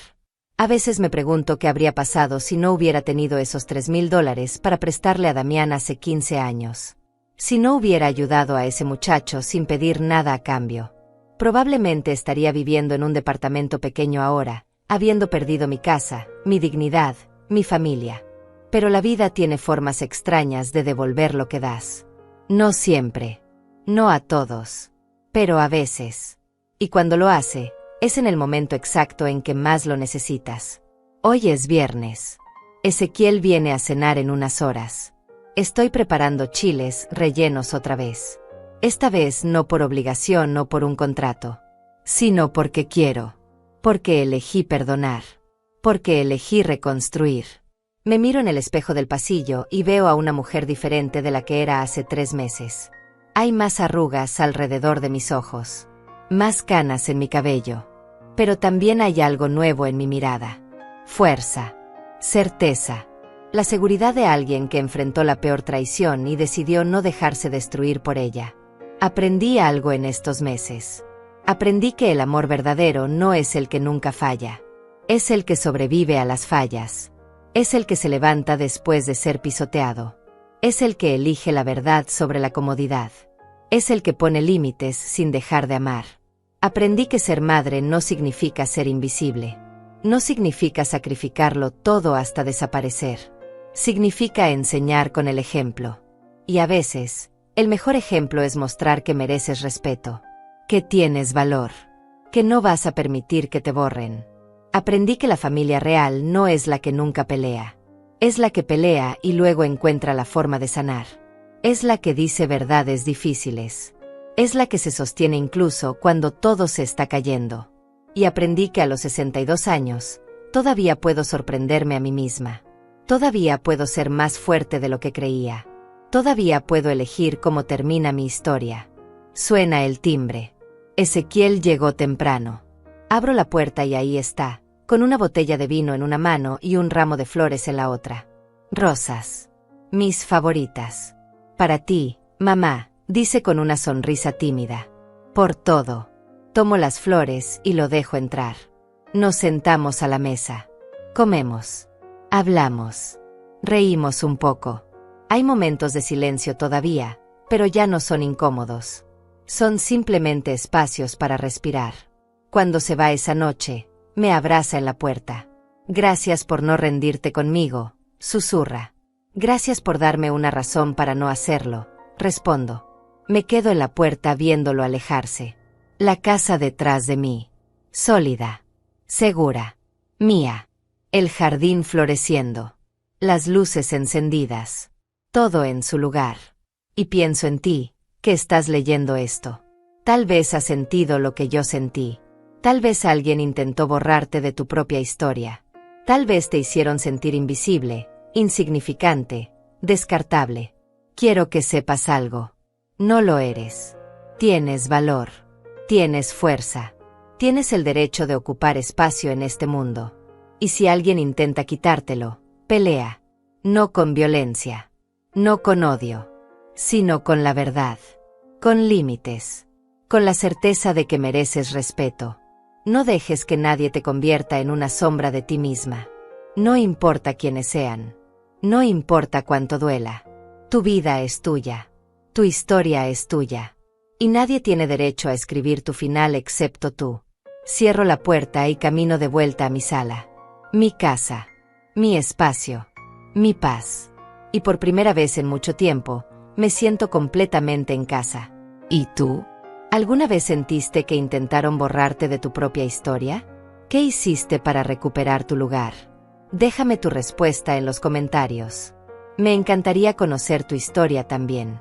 A veces me pregunto qué habría pasado si no hubiera tenido esos $3,000 para prestarle a Damián hace 15 años. Si no hubiera ayudado a ese muchacho sin pedir nada a cambio. Probablemente estaría viviendo en un departamento pequeño ahora, habiendo perdido mi casa, mi dignidad, mi familia. Pero la vida tiene formas extrañas de devolver lo que das. No siempre. No a todos. Pero a veces. Y cuando lo hace, es en el momento exacto en que más lo necesitas. Hoy es viernes. Ezequiel viene a cenar en unas horas. Estoy preparando chiles rellenos otra vez. Esta vez no por obligación o por un contrato, sino porque quiero. Porque elegí perdonar. Porque elegí reconstruir. Me miro en el espejo del pasillo y veo a una mujer diferente de la que era hace 3 meses. Hay más arrugas alrededor de mis ojos. Más canas en mi cabello. Pero también hay algo nuevo en mi mirada. Fuerza. Certeza. La seguridad de alguien que enfrentó la peor traición y decidió no dejarse destruir por ella. Aprendí algo en estos meses. Aprendí que el amor verdadero no es el que nunca falla. Es el que sobrevive a las fallas. Es el que se levanta después de ser pisoteado. Es el que elige la verdad sobre la comodidad. Es el que pone límites sin dejar de amar. Aprendí que ser madre no significa ser invisible. No significa sacrificarlo todo hasta desaparecer. Significa enseñar con el ejemplo. Y a veces, el mejor ejemplo es mostrar que mereces respeto. Que tienes valor. Que no vas a permitir que te borren. Aprendí que la familia real no es la que nunca pelea. Es la que pelea y luego encuentra la forma de sanar. Es la que dice verdades difíciles. Es la que se sostiene incluso cuando todo se está cayendo. Y aprendí que a los 62 años, todavía puedo sorprenderme a mí misma. Todavía puedo ser más fuerte de lo que creía. Todavía puedo elegir cómo termina mi historia. Suena el timbre. Ezequiel llegó temprano. Abro la puerta y ahí está, con una botella de vino en una mano y un ramo de flores en la otra. Rosas. Mis favoritas. Para ti, mamá, dice con una sonrisa tímida. Por todo. Tomo las flores y lo dejo entrar. Nos sentamos a la mesa. Comemos. Hablamos. Reímos un poco. Hay momentos de silencio todavía, pero ya no son incómodos. Son simplemente espacios para respirar. Cuando se va esa noche, me abraza en la puerta. Gracias por no rendirte conmigo, susurra. Gracias por darme una razón para no hacerlo, respondo. Me quedo en la puerta viéndolo alejarse. La casa detrás de mí. Sólida. Segura. Mía. El jardín floreciendo. Las luces encendidas. Todo en su lugar. Y pienso en ti, que estás leyendo esto. Tal vez has sentido lo que yo sentí. Tal vez alguien intentó borrarte de tu propia historia. Tal vez te hicieron sentir invisible, insignificante, descartable. Quiero que sepas algo. No lo eres. Tienes valor. Tienes fuerza. Tienes el derecho de ocupar espacio en este mundo. Y si alguien intenta quitártelo, pelea. No con violencia. No con odio. Sino con la verdad. Con límites. Con la certeza de que mereces respeto. No dejes que nadie te convierta en una sombra de ti misma. No importa quiénes sean. No importa cuánto duela. Tu vida es tuya. Tu historia es tuya. Y nadie tiene derecho a escribir tu final excepto tú. Cierro la puerta y camino de vuelta a mi sala. Mi casa. Mi espacio. Mi paz. Y por primera vez en mucho tiempo, me siento completamente en casa. ¿Y tú? ¿Alguna vez sentiste que intentaron borrarte de tu propia historia? ¿Qué hiciste para recuperar tu lugar? Déjame tu respuesta en los comentarios. Me encantaría conocer tu historia también.